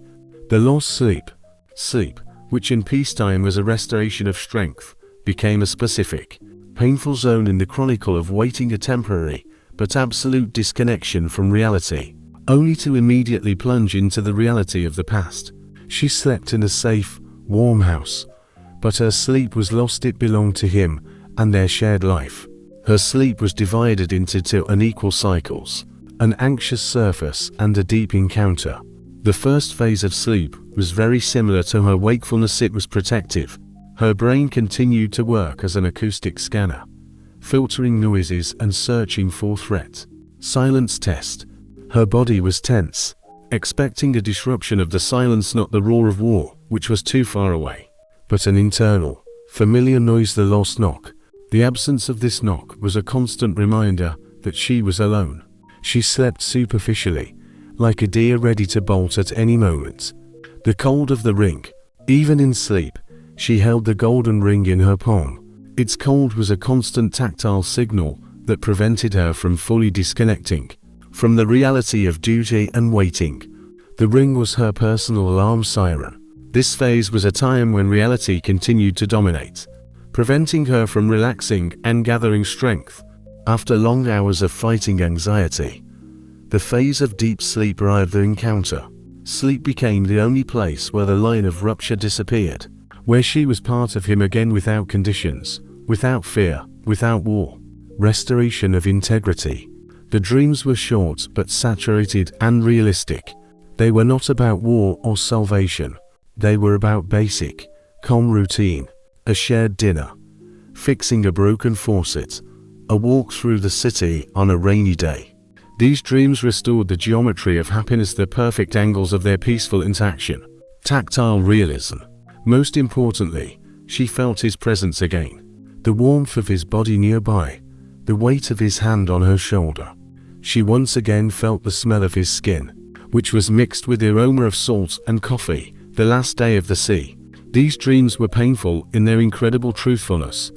the lost sleep, which in peacetime was a restoration of strength, became a specific, painful zone in the chronicle of waiting, a temporary but absolute disconnection from reality, only to immediately plunge into the reality of the past. She slept in a safe, warm house, but her sleep was lost. It belonged to him and their shared life. Her sleep was divided into two unequal cycles, an anxious surface and a deep encounter. The first phase of sleep was very similar to her wakefulness. It was protective. Her brain continued to work as an acoustic scanner, filtering noises and searching for threat. Silence test. Her body was tense, expecting a disruption of the silence, not the roar of war, which was too far away, but an internal, familiar noise, the lost knock. The absence of this knock was a constant reminder that she was alone. She slept superficially, like a deer ready to bolt at any moment. The cold of the ring. Even in sleep, she held the golden ring in her palm. Its cold was a constant tactile signal that prevented her from fully disconnecting from the reality of duty and waiting. The ring was her personal alarm siren. This phase was a time when reality continued to dominate, preventing her from relaxing and gathering strength. After long hours of fighting anxiety, the phase of deep sleep arrived. The encounter. Sleep became the only place where the line of rupture disappeared. where she was part of him again without conditions, without fear, without war. Restoration of integrity. The dreams were short but saturated and realistic. They were not about war or salvation. They were about basic, calm routine, a shared dinner, fixing a broken faucet, a walk through the city on a rainy day. These dreams restored the geometry of happiness, the perfect angles of their peaceful interaction. Tactile realism. Most importantly, she felt his presence again. The warmth of his body nearby, the weight of his hand on her shoulder. She once again felt the smell of his skin, which was mixed with the aroma of salt and coffee. The last day of the sea. These dreams were painful in their incredible truthfulness.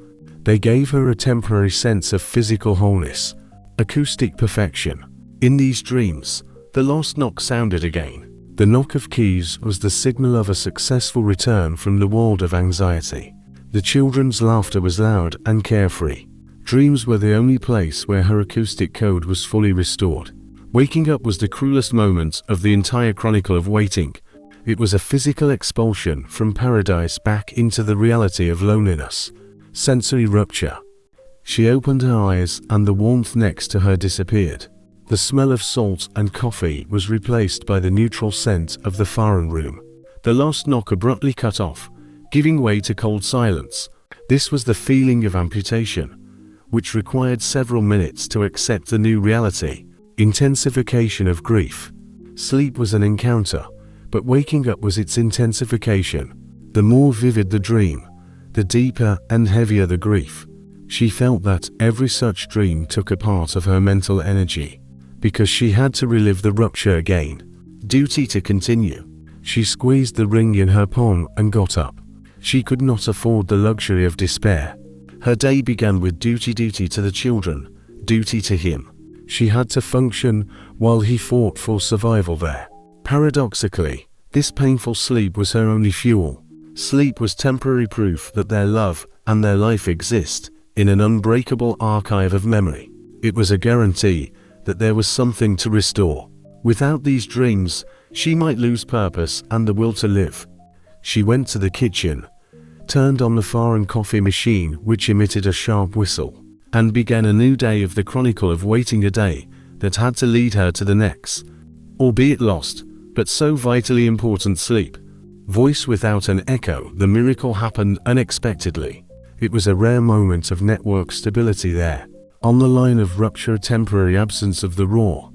They gave her a temporary sense of physical wholeness, acoustic perfection. In these dreams, the last knock sounded again. The knock of keys was the signal of a successful return from the world of anxiety. The children's laughter was loud and carefree. Dreams were the only place where her acoustic code was fully restored. Waking up was the cruelest moment of the entire chronicle of waiting. It was a physical expulsion from paradise back into the reality of loneliness. Sensory rupture. She opened her eyes and the warmth next to her disappeared. The smell of salt and coffee was replaced by the neutral scent of the foreign room. The last knock abruptly cut off, giving way to cold silence. This was the feeling of amputation, which required several minutes to accept the new reality. Intensification of grief. Sleep was an encounter, but waking up was its intensification. The more vivid the dream, the deeper and heavier the grief. She felt that every such dream took a part of her mental energy, because she had to relive the rupture again. Duty to continue. She squeezed the ring in her palm and got up. She could not afford the luxury of despair. Her day began with duty to the children, duty to him. She had to function while he fought for survival there. Paradoxically, this painful sleep was her only fuel. Sleep was temporary proof that their love and their life exist in an unbreakable archive of memory. It was a guarantee that there was something to restore. Without these dreams, she might lose purpose and the will to live. She went to the kitchen, turned on the foreign coffee machine which emitted a sharp whistle, and began a new day of the chronicle of waiting, a day that had to lead her to the next, albeit lost, but so vitally important sleep. Voice without an echo. The miracle happened unexpectedly. It was a rare moment of network stability there. On the line of rupture, a temporary absence of the roar,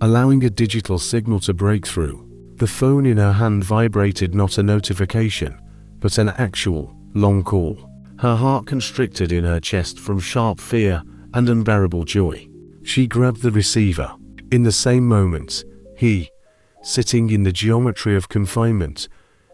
allowing a digital signal to break through. The phone in her hand vibrated, not a notification, but an actual, long call. Her heart constricted in her chest from sharp fear and unbearable joy. She grabbed the receiver. In the same moment, he, sitting in the geometry of confinement,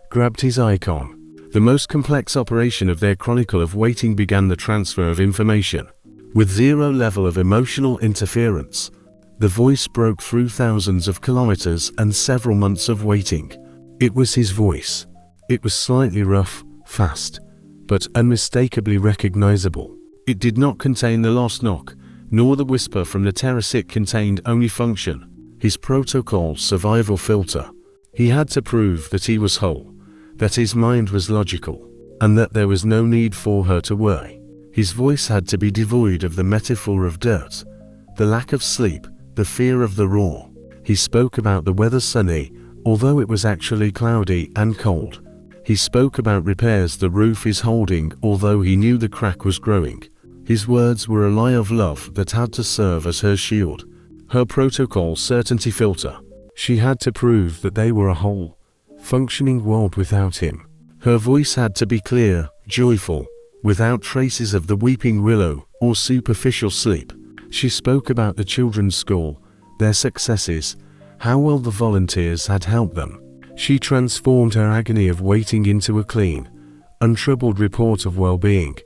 grabbed his icon. The most complex operation of their chronicle of waiting began, the transfer of information. With zero level of emotional interference, the voice broke through thousands of kilometers and several months of waiting. It was his voice. It was slightly rough, fast, but unmistakably recognizable. It did not contain the last knock, nor the whisper from the terrace. It contained only function, his protocol survival filter. He had to prove that he was whole, that his mind was logical, and that there was no need for her to worry. His voice had to be devoid of the metaphor of dirt, the lack of sleep, the fear of the roar. He spoke about the weather, sunny, although it was actually cloudy and cold. He spoke about repairs the roof is holding, although he knew the crack was growing. His words were a lie of love that had to serve as her shield, her protocol certainty filter. She had to prove that they were a whole, functioning world without him. Her voice had to be clear, joyful, without traces of the weeping willow or superficial sleep. She spoke about the children's school, their successes, how well the volunteers had helped them. She transformed her agony of waiting into a clean, untroubled report of well-being.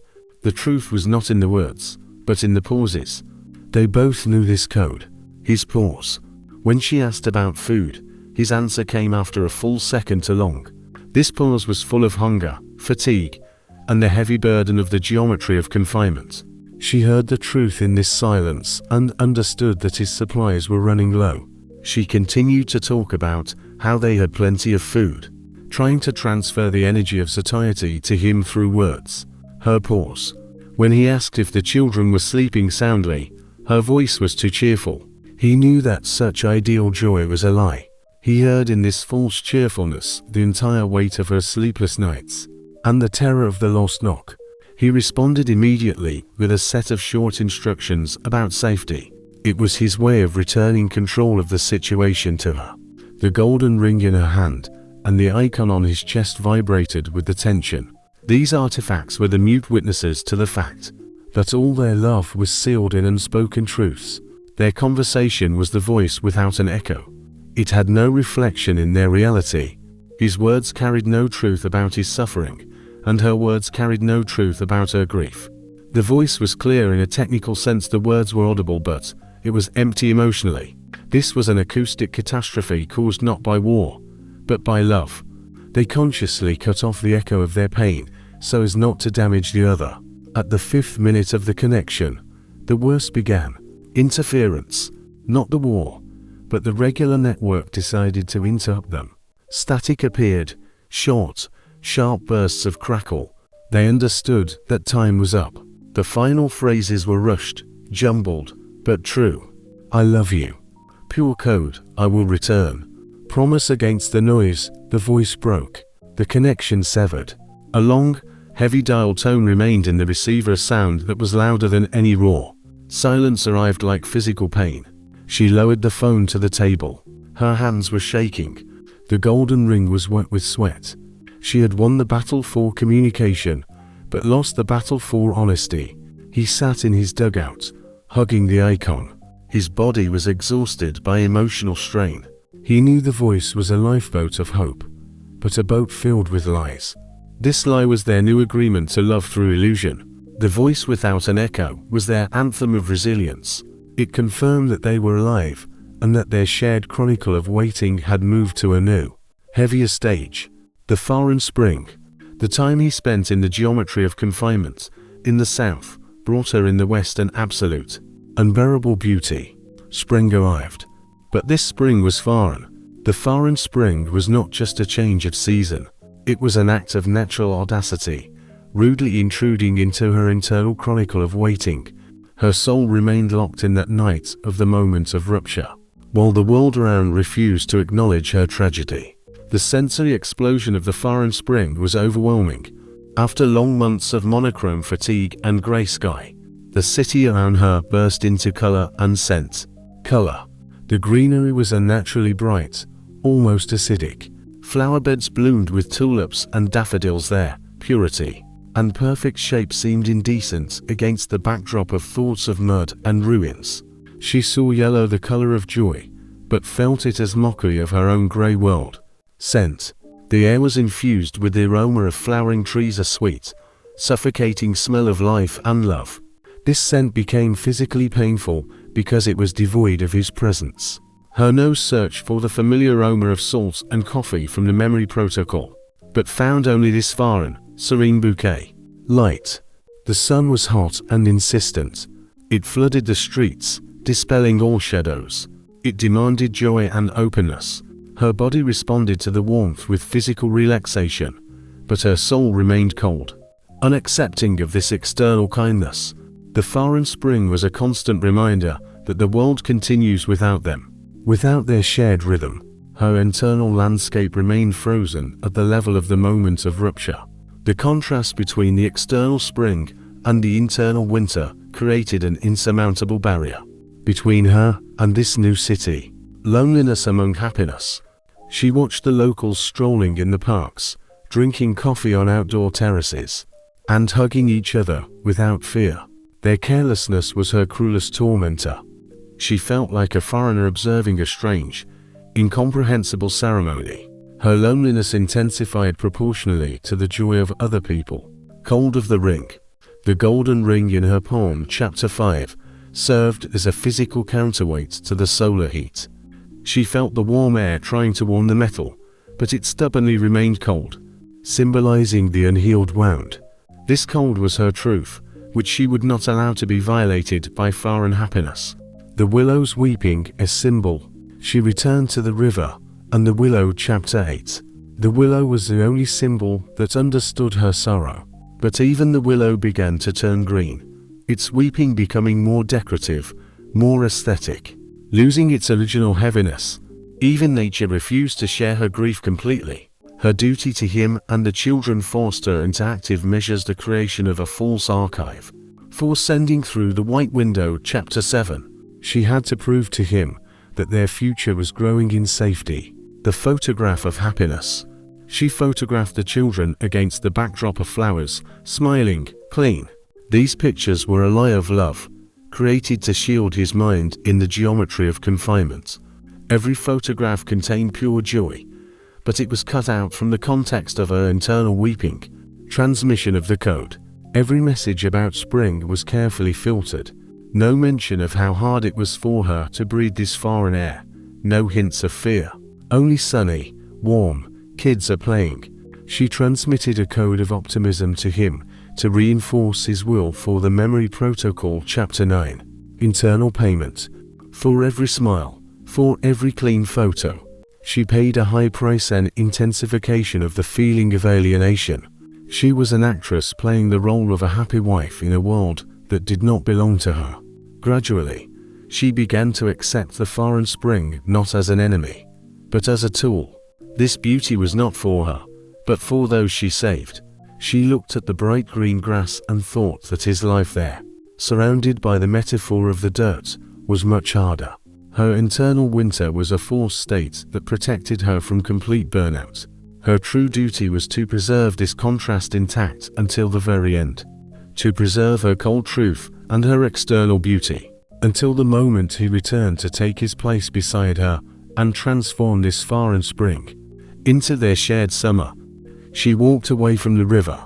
The truth was not in the words, but in the pauses. They both knew this code. His pause. When she asked about food, his answer came after a full second too long. This pause was full of hunger, fatigue, and the heavy burden of the geometry of confinement. She heard the truth in this silence and understood that his supplies were running low. She continued to talk about how they had plenty of food, trying to transfer the energy of satiety to him through words. Her pause. When he asked if the children were sleeping soundly, her voice was too cheerful. He knew that such ideal joy was a lie. He heard in this false cheerfulness the entire weight of her sleepless nights, and the terror of the lost knock. He responded immediately with a set of short instructions about safety. It was his way of returning control of the situation to her. The golden ring in her hand and the icon on his chest vibrated with the tension. These artifacts were the mute witnesses to the fact that all their love was sealed in unspoken truths. Their conversation was the voice without an echo. It had no reflection in their reality. His words carried no truth about his suffering, and her words carried no truth about her grief. The voice was clear in a technical sense, the words were audible, but it was empty emotionally. This was an acoustic catastrophe caused not by war, but by love. They consciously cut off the echo of their pain so as not to damage the other. At the 5th minute of the connection, the worst began. Interference. Not the war, but the regular network decided to interrupt them. Static appeared, short, sharp bursts of crackle. They understood that time was up. The final phrases were rushed, jumbled, but true. I love you. Pure code, I will return. Promise against the noise, the voice broke. The connection severed. A long, heavy dial tone remained in the receiver, a sound that was louder than any roar. Silence arrived like physical pain. She lowered the phone to the table. Her hands were shaking. The golden ring was wet with sweat. She had won the battle for communication, but lost the battle for honesty. He sat in his dugout, hugging the icon. His body was exhausted by emotional strain. He knew the voice was a lifeboat of hope, but a boat filled with lies. This lie was their new agreement to love through illusion. The voice without an echo was their anthem of resilience. It confirmed that they were alive, and that their shared chronicle of waiting had moved to a new, heavier stage. The foreign spring. The time he spent in the geometry of confinement, in the south, brought her in the west an absolute, unbearable beauty. Spring arrived. But this spring was foreign. The foreign spring was not just a change of season. It was an act of natural audacity, rudely intruding into her internal chronicle of waiting. Her soul remained locked in that night of the moment of rupture, while the world around refused to acknowledge her tragedy. The sensory explosion of the foreign spring was overwhelming. After long months of monochrome fatigue and grey sky, the city around her burst into color and scent. Color. The greenery was unnaturally bright, almost acidic. Flower beds bloomed with tulips and daffodils there. Purity and perfect shape seemed indecent against the backdrop of thoughts of mud and ruins. She saw yellow, the color of joy, but felt it as mockery of her own grey world. Scent. The air was infused with the aroma of flowering trees, a sweet, suffocating smell of life and love. This scent became physically painful because it was devoid of his presence. Her nose searched for the familiar aroma of salt and coffee from the memory protocol, but found only this foreign, serene bouquet. Light. The sun was hot and insistent. It flooded the streets, dispelling all shadows. It demanded joy and openness. Her body responded to the warmth with physical relaxation, but her soul remained cold, unaccepting of this external kindness. The foreign spring was a constant reminder that the world continues without them, without their shared rhythm. Her internal landscape remained frozen at the level of the moment of rupture. The contrast between the external spring and the internal winter created an insurmountable barrier between her and this new city. Loneliness among happiness. She watched the locals strolling in the parks, drinking coffee on outdoor terraces, and hugging each other without fear. Their carelessness was her cruelest tormentor. She felt like a foreigner observing a strange, incomprehensible ceremony. Her loneliness intensified proportionally to the joy of other people. Cold of the ring. The golden ring in her palm, chapter 5, served as a physical counterweight to the solar heat. She felt the warm air trying to warm the metal, but it stubbornly remained cold, symbolizing the unhealed wound. This cold was her truth, which she would not allow to be violated by foreign happiness. The willows weeping, a symbol. She returned to the river, and the willow, chapter 8. The willow was the only symbol that understood her sorrow. But even the willow began to turn green, its weeping becoming more decorative, more aesthetic, losing its original heaviness. Even nature refused to share her grief completely. Her duty to him and the children forced her into active measures, the creation of a false archive. For sending through the white window, chapter 7. She had to prove to him that their future was growing in safety. The photograph of happiness. She photographed the children against the backdrop of flowers, smiling, clean. These pictures were a lie of love, created to shield his mind in the geometry of confinement. Every photograph contained pure joy, but it was cut out from the context of her internal weeping. Transmission of the code. Every message about spring was carefully filtered. No mention of how hard it was for her to breathe this foreign air. No hints of fear. Only sunny, warm, kids are playing. She transmitted a code of optimism to him to reinforce his will for the memory protocol. Chapter 9. Internal payment. For every smile, for every clean photo, she paid a high price, an intensification of the feeling of alienation. She was an actress playing the role of a happy wife in a world that did not belong to her. Gradually, she began to accept the foreign spring not as an enemy, but as a tool. This beauty was not for her, but for those she saved. She looked at the bright green grass and thought that his life there, surrounded by the metaphor of the dirt, was much harder. Her internal winter was a forced state that protected her from complete burnout. Her true duty was to preserve this contrast intact until the very end, to preserve her cold truth and her external beauty, until the moment he returned to take his place beside her and transform this foreign spring into their shared summer. She walked away from the river.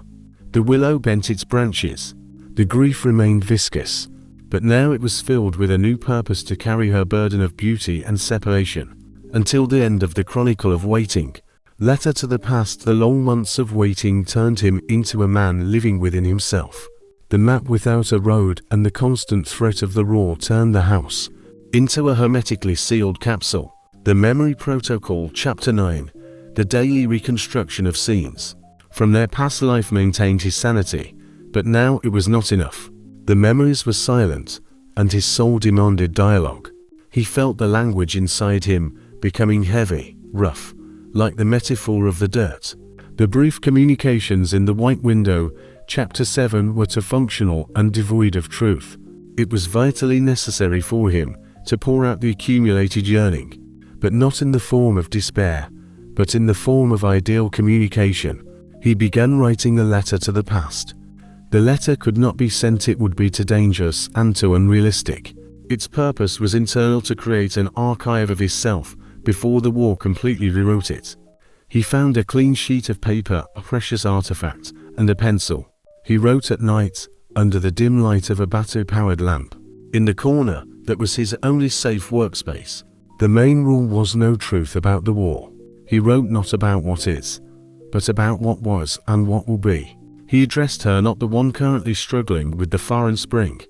The willow bent its branches. The grief remained viscous, but now it was filled with a new purpose to carry her burden of beauty and separation, until the end of the chronicle of waiting. Letter to the past. The long months of waiting turned him into a man living within himself. The map without a road and the constant threat of the raw turned the house into a hermetically sealed capsule. The memory protocol. Chapter 9. The daily reconstruction of scenes from their past life maintained his sanity, but now it was not enough. The memories were silent, and his soul demanded dialogue. He felt the language inside him becoming heavy, rough, like the metaphor of the dirt. The brief communications in the white window, chapter 7, were too functional and devoid of truth. It was vitally necessary for him to pour out the accumulated yearning, but not in the form of despair, but in the form of ideal communication. He began writing a letter to the past. The letter could not be sent, it would be too dangerous and too unrealistic. Its purpose was internal, to create an archive of his self before the war completely rewrote it. He found a clean sheet of paper, a precious artifact, and a pencil. He wrote at night, under the dim light of a battery-powered lamp, in the corner that was his only safe workspace. The main rule was no truth about the war. He wrote not about what is, but about what was and what will be. He addressed her, not the one currently struggling with the foreign spring,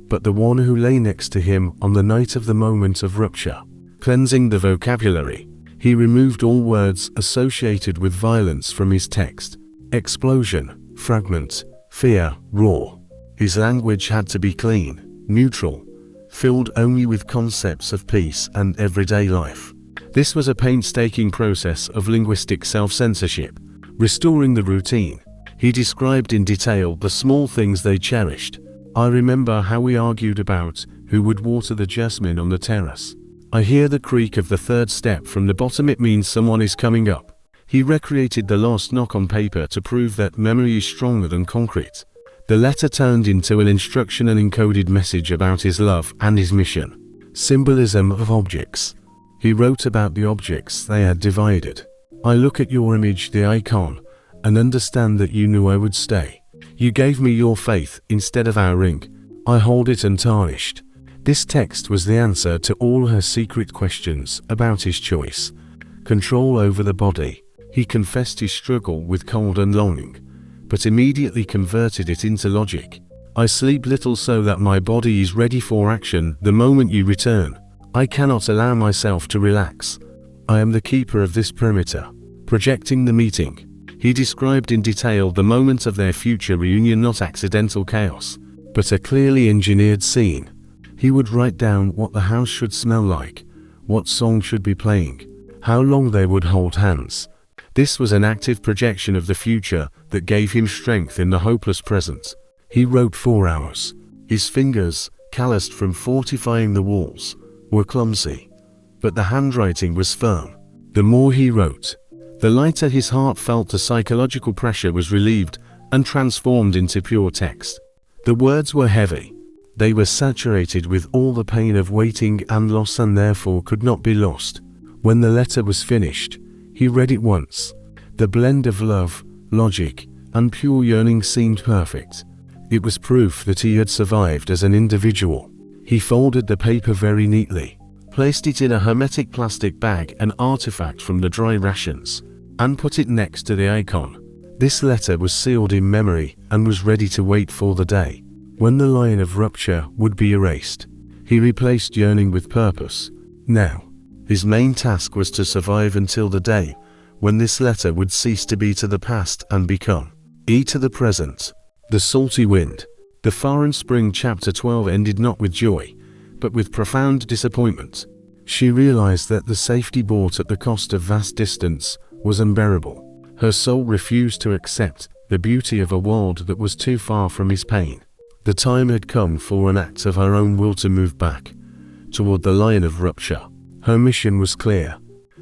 but the one who lay next to him on the night of the moment of rupture. Cleansing the vocabulary, he removed all words associated with violence from his text. Explosion, fragment, fear, raw. His language had to be clean, neutral, filled only with concepts of peace and everyday life. This was a painstaking process of linguistic self-censorship, restoring the routine. He described in detail the small things they cherished. I remember how we argued about who would water the jasmine on the terrace. I hear the creak of the third step from the bottom, it means someone is coming up. He recreated the last knock on paper to prove that memory is stronger than concrete. The letter turned into an instruction, an encoded message about his love and his mission. Symbolism of objects. He wrote about the objects they had divided. I look at your image, the icon, and understand that you knew I would stay. You gave me your faith instead of our ring. I hold it untarnished. This text was the answer to all her secret questions about his choice. Control over the body. He confessed his struggle with cold and longing, but immediately converted it into logic. I sleep little so that my body is ready for action the moment you return. I cannot allow myself to relax. I am the keeper of this perimeter. projecting the meeting. He described in detail the moment of their future reunion, not accidental chaos, but a clearly engineered scene. He would write down what the house should smell like, what song should be playing, how long they would hold hands. This was an active projection of the future that gave him strength in the hopeless present. He wrote 4 hours. His fingers, calloused from fortifying the walls, were clumsy, but the handwriting was firm. The more he wrote, the lighter his heart felt. The psychological pressure was relieved and transformed into pure text. The words were heavy. They were saturated with all the pain of waiting and loss, and therefore could not be lost. When the letter was finished, he read it once. The blend of love, logic, and pure yearning seemed perfect. It was proof that he had survived as an individual. He folded the paper very neatly, placed it in a hermetic plastic bag, an artifact from the dry rations, and put it next to the icon. This letter was sealed in memory and was ready to wait for the day when the line of rupture would be erased. He replaced yearning with purpose. Now, his main task was to survive until the day when this letter would cease to be to the past and become to the present. The Salty Wind. The Foreign Spring. Chapter 12 ended not with joy, but with profound disappointment. She realized that the safety bought at the cost of vast distance was unbearable. Her soul refused to accept the beauty of a world that was too far from his pain. The time had come for an act of her own will to move back toward the line of rupture. Her mission was clear: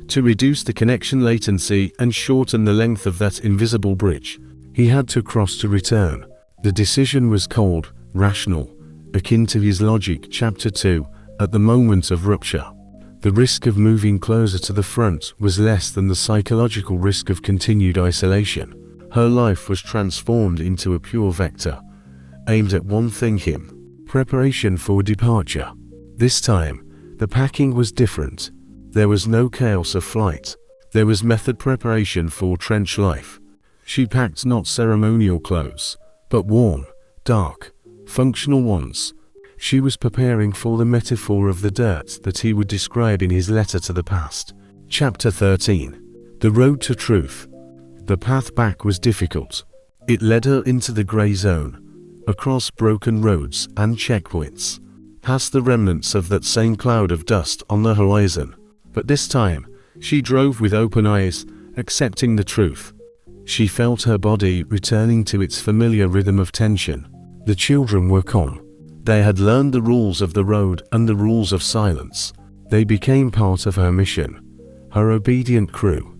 to reduce the connection latency and shorten the length of that invisible bridge he had to cross to return. The decision was cold, rational, akin to his logic. Chapter 2. At the moment of rupture, the risk of moving closer to the front was less than the psychological risk of continued isolation. Her life was transformed into a pure vector, aimed at one thing: him. Preparation for departure. This time, the packing was different. There was no chaos of flight. There was method, preparation for trench life. She packed not ceremonial clothes, but warm, dark, functional ones. She was preparing for the metaphor of the dirt that he would describe in his letter to the past. Chapter 13. The Road to Truth. The path back was difficult. It led her into the grey zone, across broken roads and checkpoints, past the remnants of that same cloud of dust on the horizon. But this time, she drove with open eyes, accepting the truth. She felt her body returning to its familiar rhythm of tension. The children were calm. They had learned the rules of the road and the rules of silence. They became part of her mission, her obedient crew.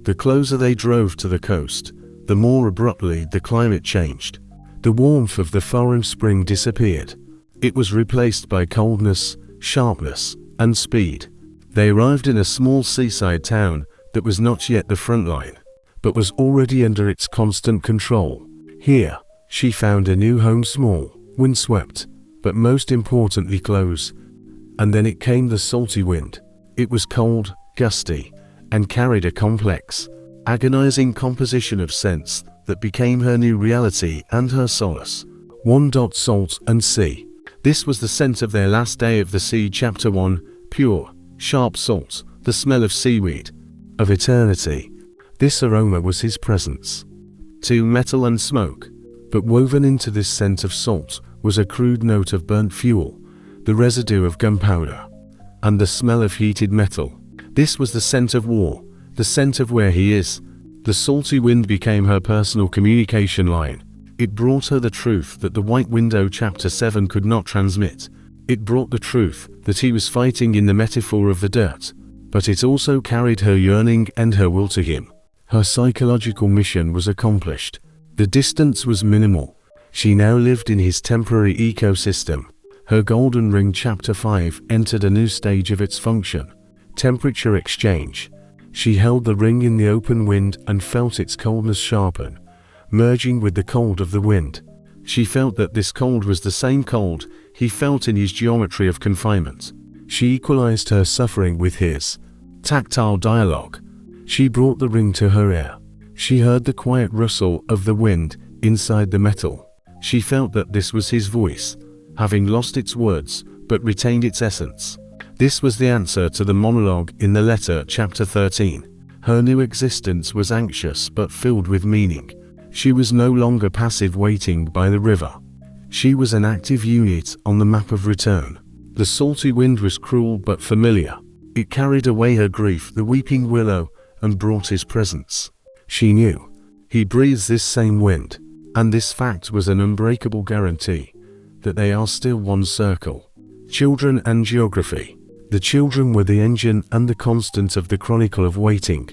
The closer they drove to the coast, the more abruptly the climate changed. The warmth of the foreign spring disappeared. It was replaced by coldness, sharpness, and speed. They arrived in a small seaside town that was not yet the front line, but was already under its constant control. Here, she found a new home, small, windswept, but most importantly close. And then it came the salty wind. It was cold, gusty, and carried a complex, agonizing composition of scents that became her new reality and her solace. Salt and sea. This was the scent of their last day of the sea. Chapter 1. Pure, sharp salt, the smell of seaweed, of eternity. This aroma was his presence. 2. Metal and smoke. But woven into this scent of salt was a crude note of burnt fuel, the residue of gunpowder, and the smell of heated metal. This was the scent of war, the scent of where he is. The salty wind became her personal communication line. It brought her the truth that the white window. Chapter 7 could not transmit. It brought the truth that he was fighting in the metaphor of the dirt, but it also carried her yearning and her will to him. Her psychological mission was accomplished. The distance was minimal. She now lived in his temporary ecosystem. Her golden ring. Chapter 5 entered a new stage of its function: temperature exchange. She held the ring in the open wind and felt its coldness sharpen, merging with the cold of the wind. She felt that this cold was the same cold he felt in his geometry of confinement. She equalized her suffering with his. Tactile dialogue. She brought the ring to her ear. She heard the quiet rustle of the wind inside the metal. She felt that this was his voice, having lost its words, but retained its essence. This was the answer to the monologue in the letter. Chapter 13. Her new existence was anxious but filled with meaning. She was no longer passive waiting by the river. She was an active unit on the map of return. The salty wind was cruel but familiar. It carried away her grief, the weeping willow, and brought his presence. She knew. He breathes this same wind, and this fact was an unbreakable guarantee that they are still one circle. Children and geography. The children were the engine and the constant of the chronicle of waiting.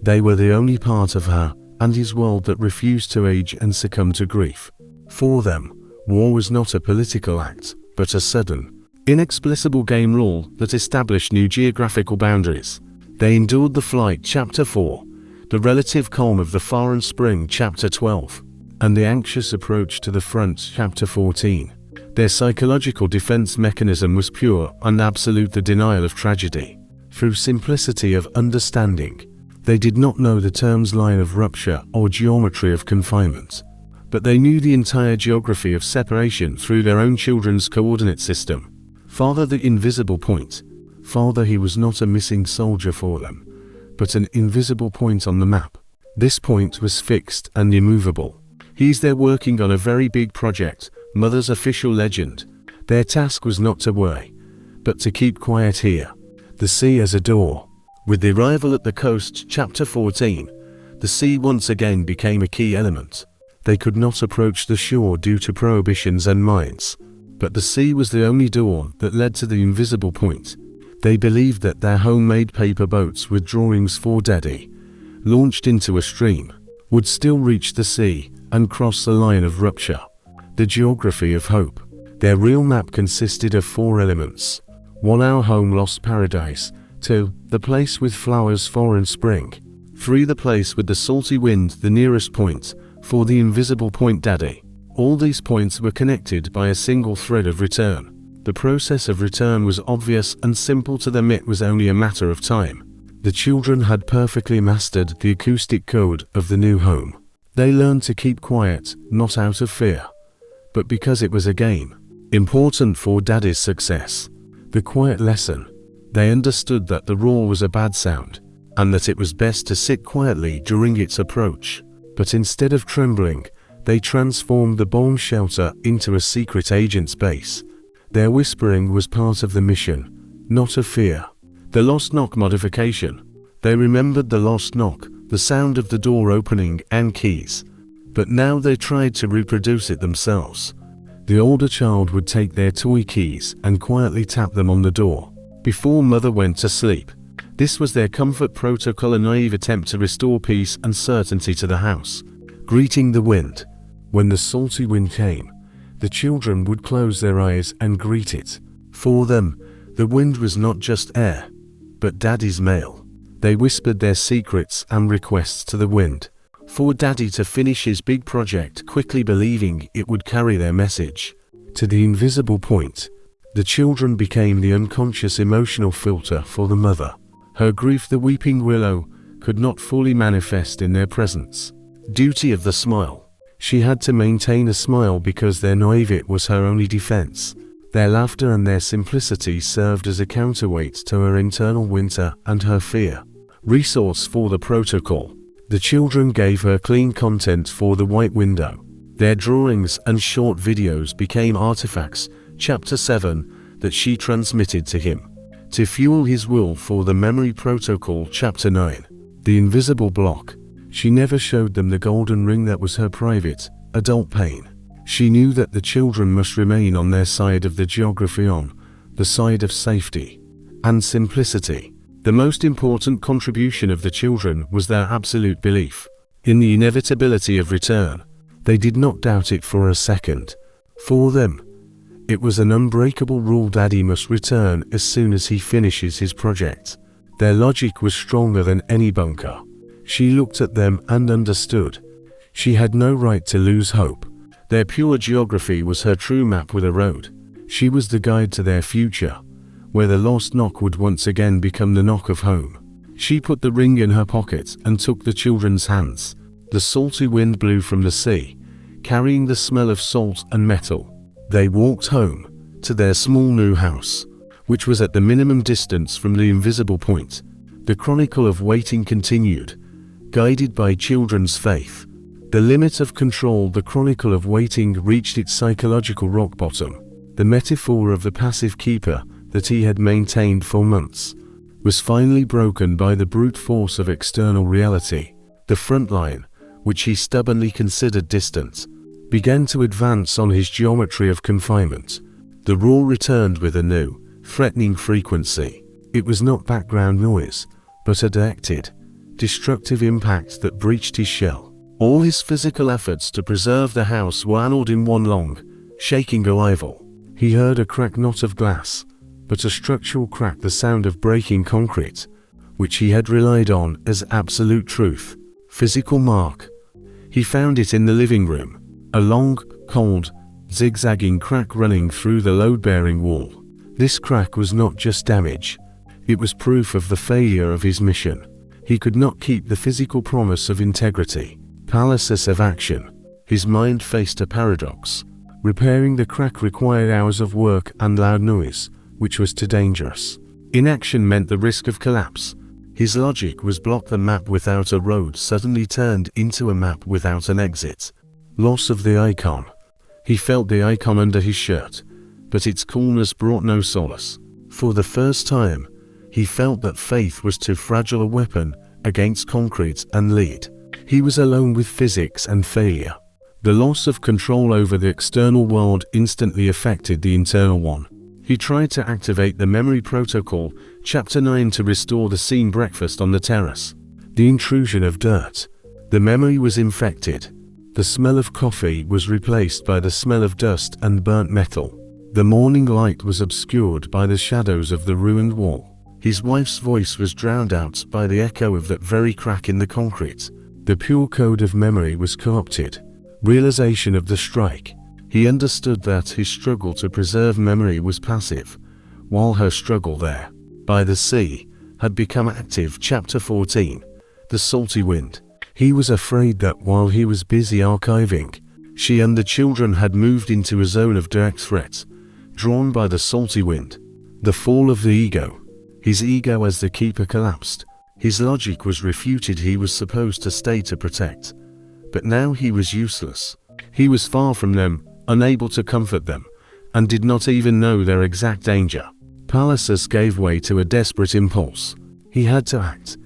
They were the only part of her and his world that refused to age and succumb to grief. For them, war was not a political act, but a sudden, inexplicable game rule that established new geographical boundaries. They endured the flight, Chapter 4, the relative calm of the foreign spring, Chapter 12, and the anxious approach to the front, Chapter 14. Their psychological defense mechanism was pure and absolute, the denial of tragedy. Through simplicity of understanding, they did not know the terms line of rupture or geometry of confinement, but they knew the entire geography of separation through their own children's coordinate system. Father, the invisible point. Father, he was not a missing soldier for them, but an invisible point on the map. This point was fixed and immovable. He's there working on a very big project, Mother's official legend. Their task was not to worry, but to keep quiet here. The sea as a door. With the arrival at the coast, Chapter 14, the sea once again became a key element. They could not approach the shore due to prohibitions and mines, but the sea was the only door that led to the invisible point. They believed that their homemade paper boats with drawings for Daddy, launched into a stream, would still reach the sea and cross the line of rupture. The geography of hope. Their real map consisted of 4 elements. 1. Our home, lost paradise. 2. The place with flowers for in spring. 3. The place with the salty wind, the nearest point, for the invisible point, Daddy. All these points were connected by a single thread of return. The process of return was obvious and simple to them. It was only a matter of time. The children had perfectly mastered the acoustic code of the new home. They learned to keep quiet, not out of fear, but because it was a game, important for Daddy's success. The quiet lesson. They understood that the roar was a bad sound, and that it was best to sit quietly during its approach. But instead of trembling, they transformed the bomb shelter into a secret agent's base. Their whispering was part of the mission, not of fear. The lost knock modification. They remembered the lost knock, the sound of the door opening and keys. But now they tried to reproduce it themselves. The older child would take their toy keys and quietly tap them on the door before Mother went to sleep. This was their comfort protocol, a naive attempt to restore peace and certainty to the house. Greeting the wind. When the salty wind came, the children would close their eyes and greet it. For them, the wind was not just air, but Daddy's mail. They whispered their secrets and requests to the wind, for Daddy to finish his big project quickly, believing it would carry their message to the invisible point. The children became the unconscious emotional filter for the mother. Her grief, the weeping willow, could not fully manifest in their presence. Duty of the smile. She had to maintain a smile because their naivete was her only defense. Their laughter and their simplicity served as a counterweight to her internal winter and her fear. Resource for the protocol. The children gave her clean content for the white window. Their drawings and short videos became artifacts, Chapter 7, that she transmitted to him to fuel his will for the memory protocol, Chapter 9. The invisible block. She never showed them the golden ring that was her private, adult pain. She knew that the children must remain on their side of the geography, on the side of safety and simplicity. The most important contribution of the children was their absolute belief in the inevitability of return. They did not doubt it for a second. For them, it was an unbreakable rule: Daddy must return as soon as he finishes his project. Their logic was stronger than any bunker. She looked at them and understood. She had no right to lose hope. Their pure geography was her true map with a road. She was the guide to their future, where the lost knock would once again become the knock of home. She put the ring in her pocket and took the children's hands. The salty wind blew from the sea, carrying the smell of salt and metal. They walked home, to their small new house, which was at the minimum distance from the invisible point. The chronicle of waiting continued, guided by children's faith. The limit of control. The chronicle of waiting reached its psychological rock bottom. The metaphor of the passive keeper that he had maintained for months was finally broken by the brute force of external reality. The front line, which he stubbornly considered distant, began to advance on his geometry of confinement. The roar returned with a new, threatening frequency. It was not background noise, but a directed, destructive impact that breached his shell. All his physical efforts to preserve the house were annulled in one long, shaking arrival. He heard a crack, not of glass, but a structural crack, the sound of breaking concrete, which he had relied on as absolute truth. Physical mark. He found it in the living room, a long, cold, zigzagging crack running through the load-bearing wall. This crack was not just damage, it was proof of the failure of his mission. He could not keep the physical promise of integrity. Paralysis of action. His mind faced a paradox. Repairing the crack required hours of work and loud noise, which was too dangerous. Inaction meant the risk of collapse. His logic was blocked. The map without a road suddenly turned into a map without an exit. Loss of the icon. He felt the icon under his shirt, but its coolness brought no solace. For the first time, he felt that faith was too fragile a weapon against concrete and lead. He was alone with physics and failure. The loss of control over the external world instantly affected the internal one. He tried to activate the memory protocol, Chapter 9, to restore the scene. Breakfast on the terrace. The intrusion of dirt. The memory was infected. The smell of coffee was replaced by the smell of dust and burnt metal. The morning light was obscured by the shadows of the ruined wall. His wife's voice was drowned out by the echo of that very crack in the concrete. The pure code of memory was co-opted. Realization of the strike. He understood that his struggle to preserve memory was passive, while her struggle there, by the sea, had become active. Chapter 14. The salty wind. He was afraid that while he was busy archiving, she and the children had moved into a zone of direct threat, drawn by the salty wind. The fall of the ego. His ego as the keeper collapsed. His logic was refuted. He was supposed to stay to protect, but now he was useless. He was far from them, unable to comfort them, and did not even know their exact danger. Paralysis gave way to a desperate impulse. He had to act,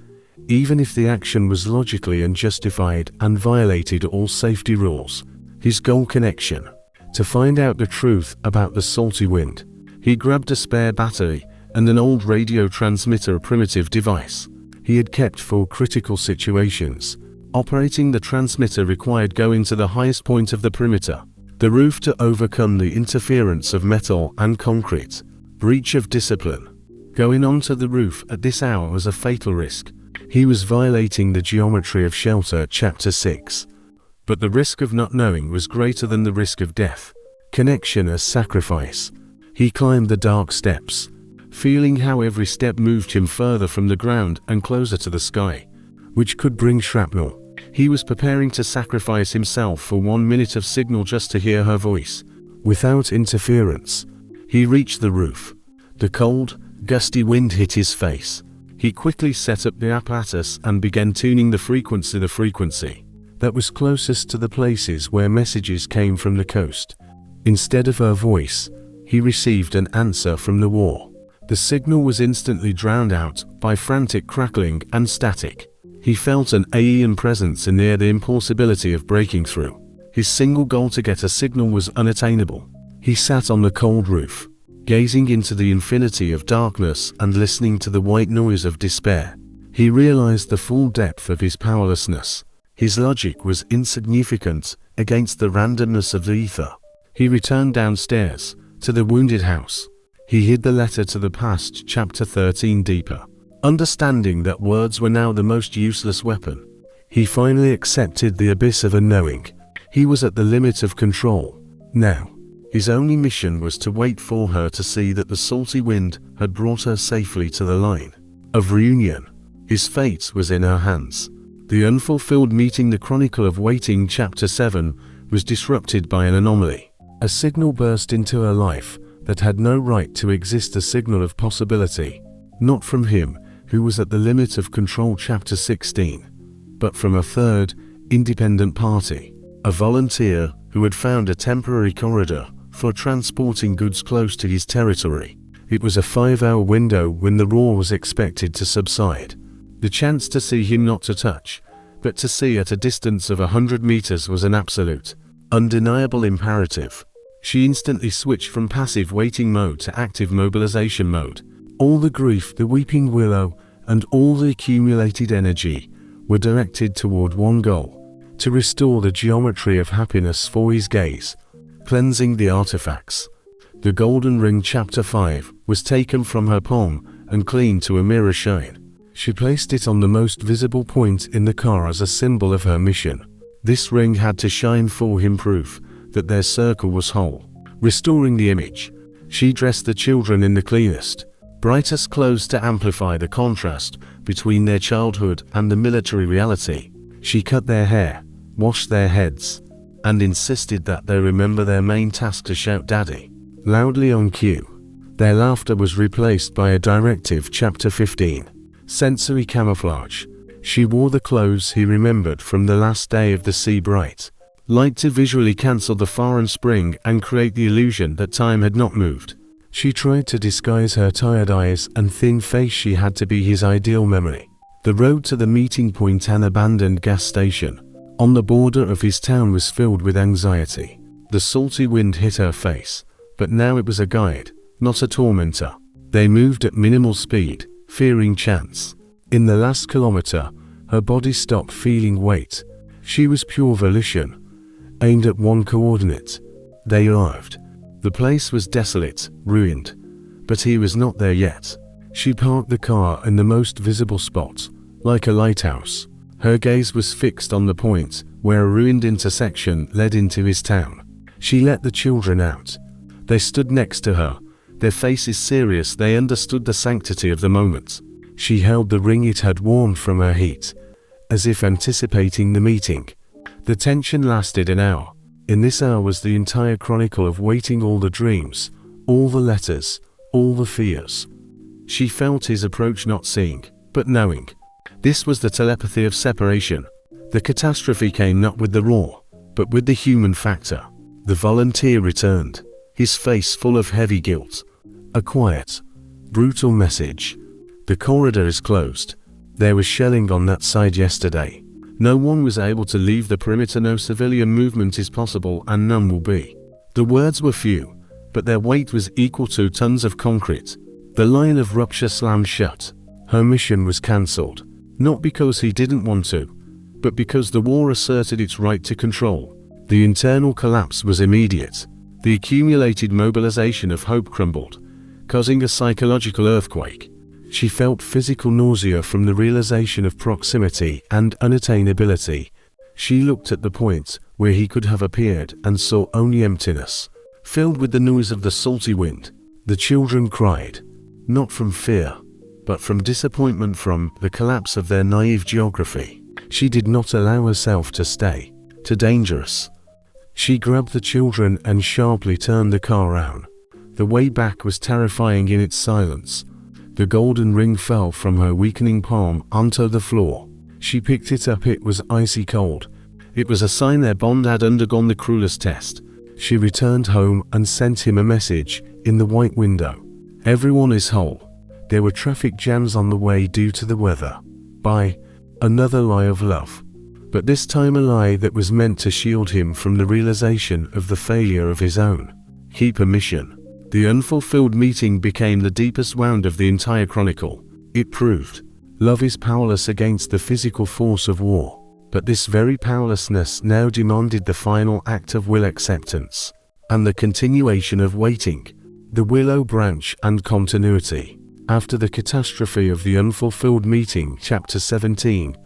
even if the action was logically unjustified and violated all safety rules. His goal: connection. To find out the truth about the salty wind, he grabbed a spare battery and an old radio transmitter, a primitive device he had kept for critical situations. Operating the transmitter required going to the highest point of the perimeter, the roof, to overcome the interference of metal and concrete. Breach of discipline. Going onto the roof at this hour was a fatal risk. He was violating the geometry of shelter. Chapter 6. But the risk of not knowing was greater than the risk of death. Connection as sacrifice. He climbed the dark steps, feeling how every step moved him further from the ground and closer to the sky, which could bring shrapnel. He was preparing to sacrifice himself for 1 minute of signal just to hear her voice, without interference. He reached the roof. The cold, gusty wind hit his face. He quickly set up the apparatus and began tuning the frequency that was closest to the places where messages came from the coast. Instead of her voice, he received an answer from the war. The signal was instantly drowned out by frantic crackling and static. He felt an alien presence and near the impossibility of breaking through. His single goal to get a signal was unattainable. He sat on the cold roof, gazing into the infinity of darkness and listening to the white noise of despair. He realized the full depth of his powerlessness. His logic was insignificant against the randomness of the ether. He returned downstairs, to the wounded house. He hid the letter to the past. Chapter 13. Deeper. Understanding that words were now the most useless weapon, he finally accepted the abyss of unknowing. He was at the limit of control. Now, his only mission was to wait for her to see that the salty wind had brought her safely to the line of reunion. His fate was in her hands. The unfulfilled meeting. The chronicle of waiting. Chapter 7 was disrupted by an anomaly. A signal burst into her life that had no right to exist, a signal of possibility. Not from him, who was at the limit of control, chapter 16, but from a third, independent party, a volunteer who had found a temporary corridor for transporting goods close to his territory. It was a 5-hour window when the roar was expected to subside. The chance to see him, not to touch, but to see at a distance of 100 meters, was an absolute, undeniable imperative. She instantly switched from passive waiting mode to active mobilization mode. All the grief, the weeping willow, and all the accumulated energy were directed toward one goal: to restore the geometry of happiness for his gaze, cleansing the artifacts. The golden ring, chapter 5, was taken from her palm and cleaned to a mirror shine. She placed it on the most visible point in the car as a symbol of her mission. This ring had to shine for him, proof that their circle was whole. Restoring the image, she dressed the children in the cleanest, brightest clothes to amplify the contrast between their childhood and the military reality. She cut their hair, washed their heads, and insisted that they remember their main task: to shout "Daddy" loudly on cue. Their laughter was replaced by a directive, chapter 15, sensory camouflage. She wore the clothes he remembered from the last day of the sea, bright light to visually cancel the foreign spring and create the illusion that time had not moved. She tried to disguise her tired eyes and thin face. She had to be his ideal memory. The road to the meeting point, an abandoned gas station on the border of his town, was filled with anxiety. The salty wind hit her face, but now it was a guide, not a tormentor. They moved at minimal speed, fearing chance. In the last kilometer, her body stopped feeling weight. She was pure volition, aimed at one coordinate. They arrived. The place was desolate, ruined, but he was not there yet. She parked the car in the most visible spot, like a lighthouse. Her gaze was fixed on the point where a ruined intersection led into his town. She let the children out. They stood next to her, their faces serious. They understood the sanctity of the moment. She held the ring it had warmed from her heat, as if anticipating the meeting. The tension lasted an hour. In this hour was the entire chronicle of waiting, all the dreams, all the letters, all the fears. She felt his approach, not seeing, but knowing. This was the telepathy of separation. The catastrophe came not with the roar, but with the human factor. The volunteer returned, his face full of heavy guilt. A quiet, brutal message: the corridor is closed. There was shelling on that side yesterday. No one was able to leave the perimeter. No civilian movement is possible, and none will be. The words were few, but their weight was equal to tons of concrete. The line of rupture slammed shut. Her mission was cancelled, not because he didn't want to, but because the war asserted its right to control. The internal collapse was immediate. The accumulated mobilization of hope crumbled, causing a psychological earthquake. She felt physical nausea from the realization of proximity and unattainability. She looked at the point where he could have appeared and saw only emptiness, filled with the noise of the salty wind. The children cried, not from fear, but from disappointment, from the collapse of their naive geography. She did not allow herself to stay too dangerous. She grabbed the children and sharply turned the car around. The way back was terrifying in its silence. The golden ring fell from her weakening palm onto the floor. She picked it up. It was icy cold. It was a sign their bond had undergone the cruelest test. She returned home and sent him a message in the white window. Everyone is whole. There were traffic jams on the way due to the weather. Bye. Another lie of love. But this time a lie that was meant to shield him from the realization of the failure of his own keeper mission. The unfulfilled meeting became the deepest wound of the entire chronicle. It proved love is powerless against the physical force of war, but this very powerlessness now demanded the final act of will, acceptance, and the continuation of waiting. The willow branch and continuity. After the catastrophe of the unfulfilled meeting, chapter 17,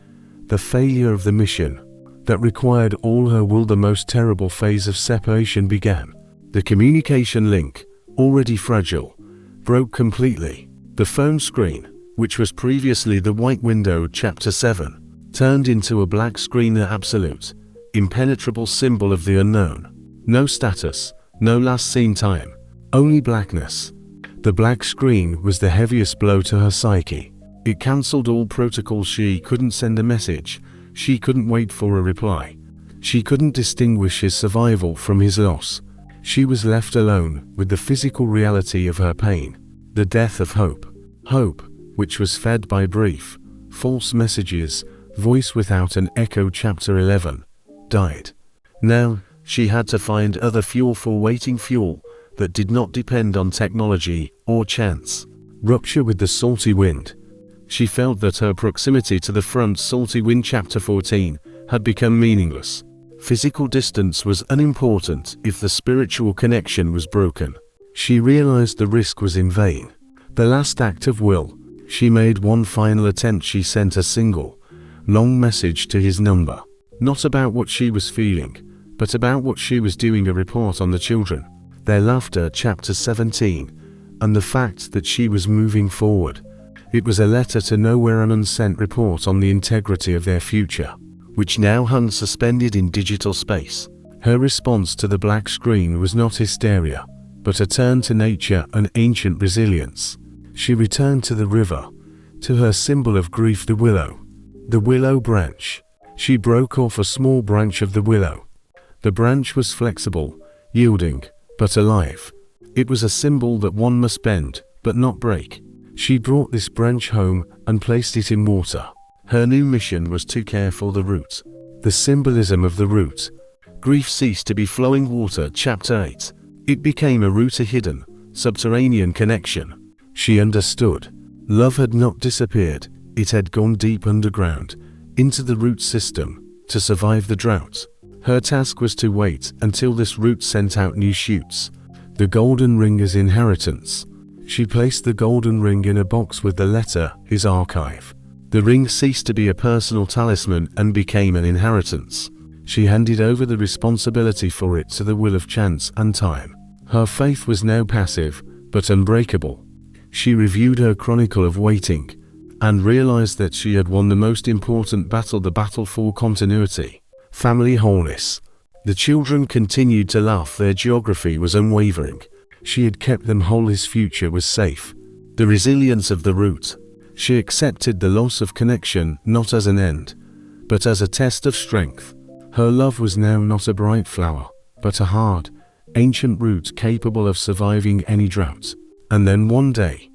the failure of the mission that required all her will, the most terrible phase of separation began. The communication link, already fragile, broke completely. The phone screen, which was previously the white window, chapter 7, turned into a black screen, the absolute, impenetrable symbol of the unknown. No status, no last seen time, only blackness. The black screen was the heaviest blow to her psyche. It cancelled all protocols. She couldn't send a message. She couldn't wait for a reply. She couldn't distinguish his survival from his loss. She was left alone with the physical reality of her pain, the death of hope. Hope, which was fed by brief, false messages, voice without an echo. Chapter 11. Died. Now, she had to find other fuel for waiting, fuel that did not depend on technology or chance. Rupture with the salty wind. She felt that her proximity to the front salty wind. Chapter 14, had become meaningless. Physical distance was unimportant if the spiritual connection was broken. She realized the risk was in vain. The last act of will. She made one final attempt. She sent a single, long message to his number. Not about what she was feeling, but about what she was doing. A report on the children, their laughter. Chapter 17, and the fact that she was moving forward. It was a letter to nowhere, an unsent report on the integrity of their future, which now hung suspended in digital space. Her response to the black screen was not hysteria, but a turn to nature, an ancient resilience. She returned to the river, to her symbol of grief, the willow branch. She broke off a small branch of the willow. The branch was flexible, yielding, but alive. It was a symbol that one must bend, but not break. She brought this branch home and placed it in water. Her new mission was to care for the root. The symbolism of the root. Grief ceased to be flowing water. Chapter 8. It became a root, a hidden, subterranean connection. She understood. Love had not disappeared. It had gone deep underground, into the root system, to survive the drought. Her task was to wait until this root sent out new shoots. The golden ring as inheritance. She placed the golden ring in a box with the letter, his archive. The ring ceased to be a personal talisman and became an inheritance. She handed over the responsibility for it to the will of chance and time. Her faith was now passive, but unbreakable. She reviewed her chronicle of waiting, and realized that she had won the most important battle, the battle for continuity, family wholeness. The children continued to laugh. Their geography was unwavering. She had kept them whole. His future was safe. The resilience of the root. She accepted the loss of connection not as an end, but as a test of strength. Her love was now not a bright flower, but a hard, ancient root capable of surviving any drought. And then one day,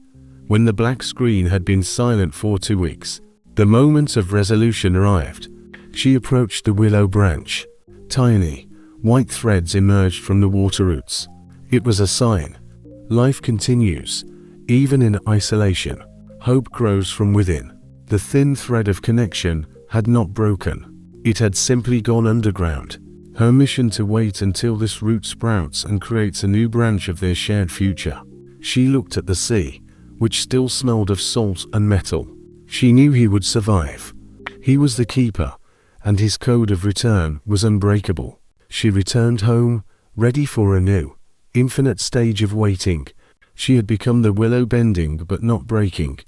when the black screen had been silent for 2 weeks, the moment of resolution arrived. She approached the willow branch. Tiny, white threads emerged from the water roots. It was a sign. Life continues, even in isolation. Hope grows from within. The thin thread of connection had not broken. It had simply gone underground. Her mission to wait until this root sprouts and creates a new branch of their shared future. She looked at the sea, which still smelled of salt and metal. She knew he would survive. He was the keeper, and his code of return was unbreakable. She returned home, ready for a new, infinite stage of waiting. She had become the willow, bending but not breaking,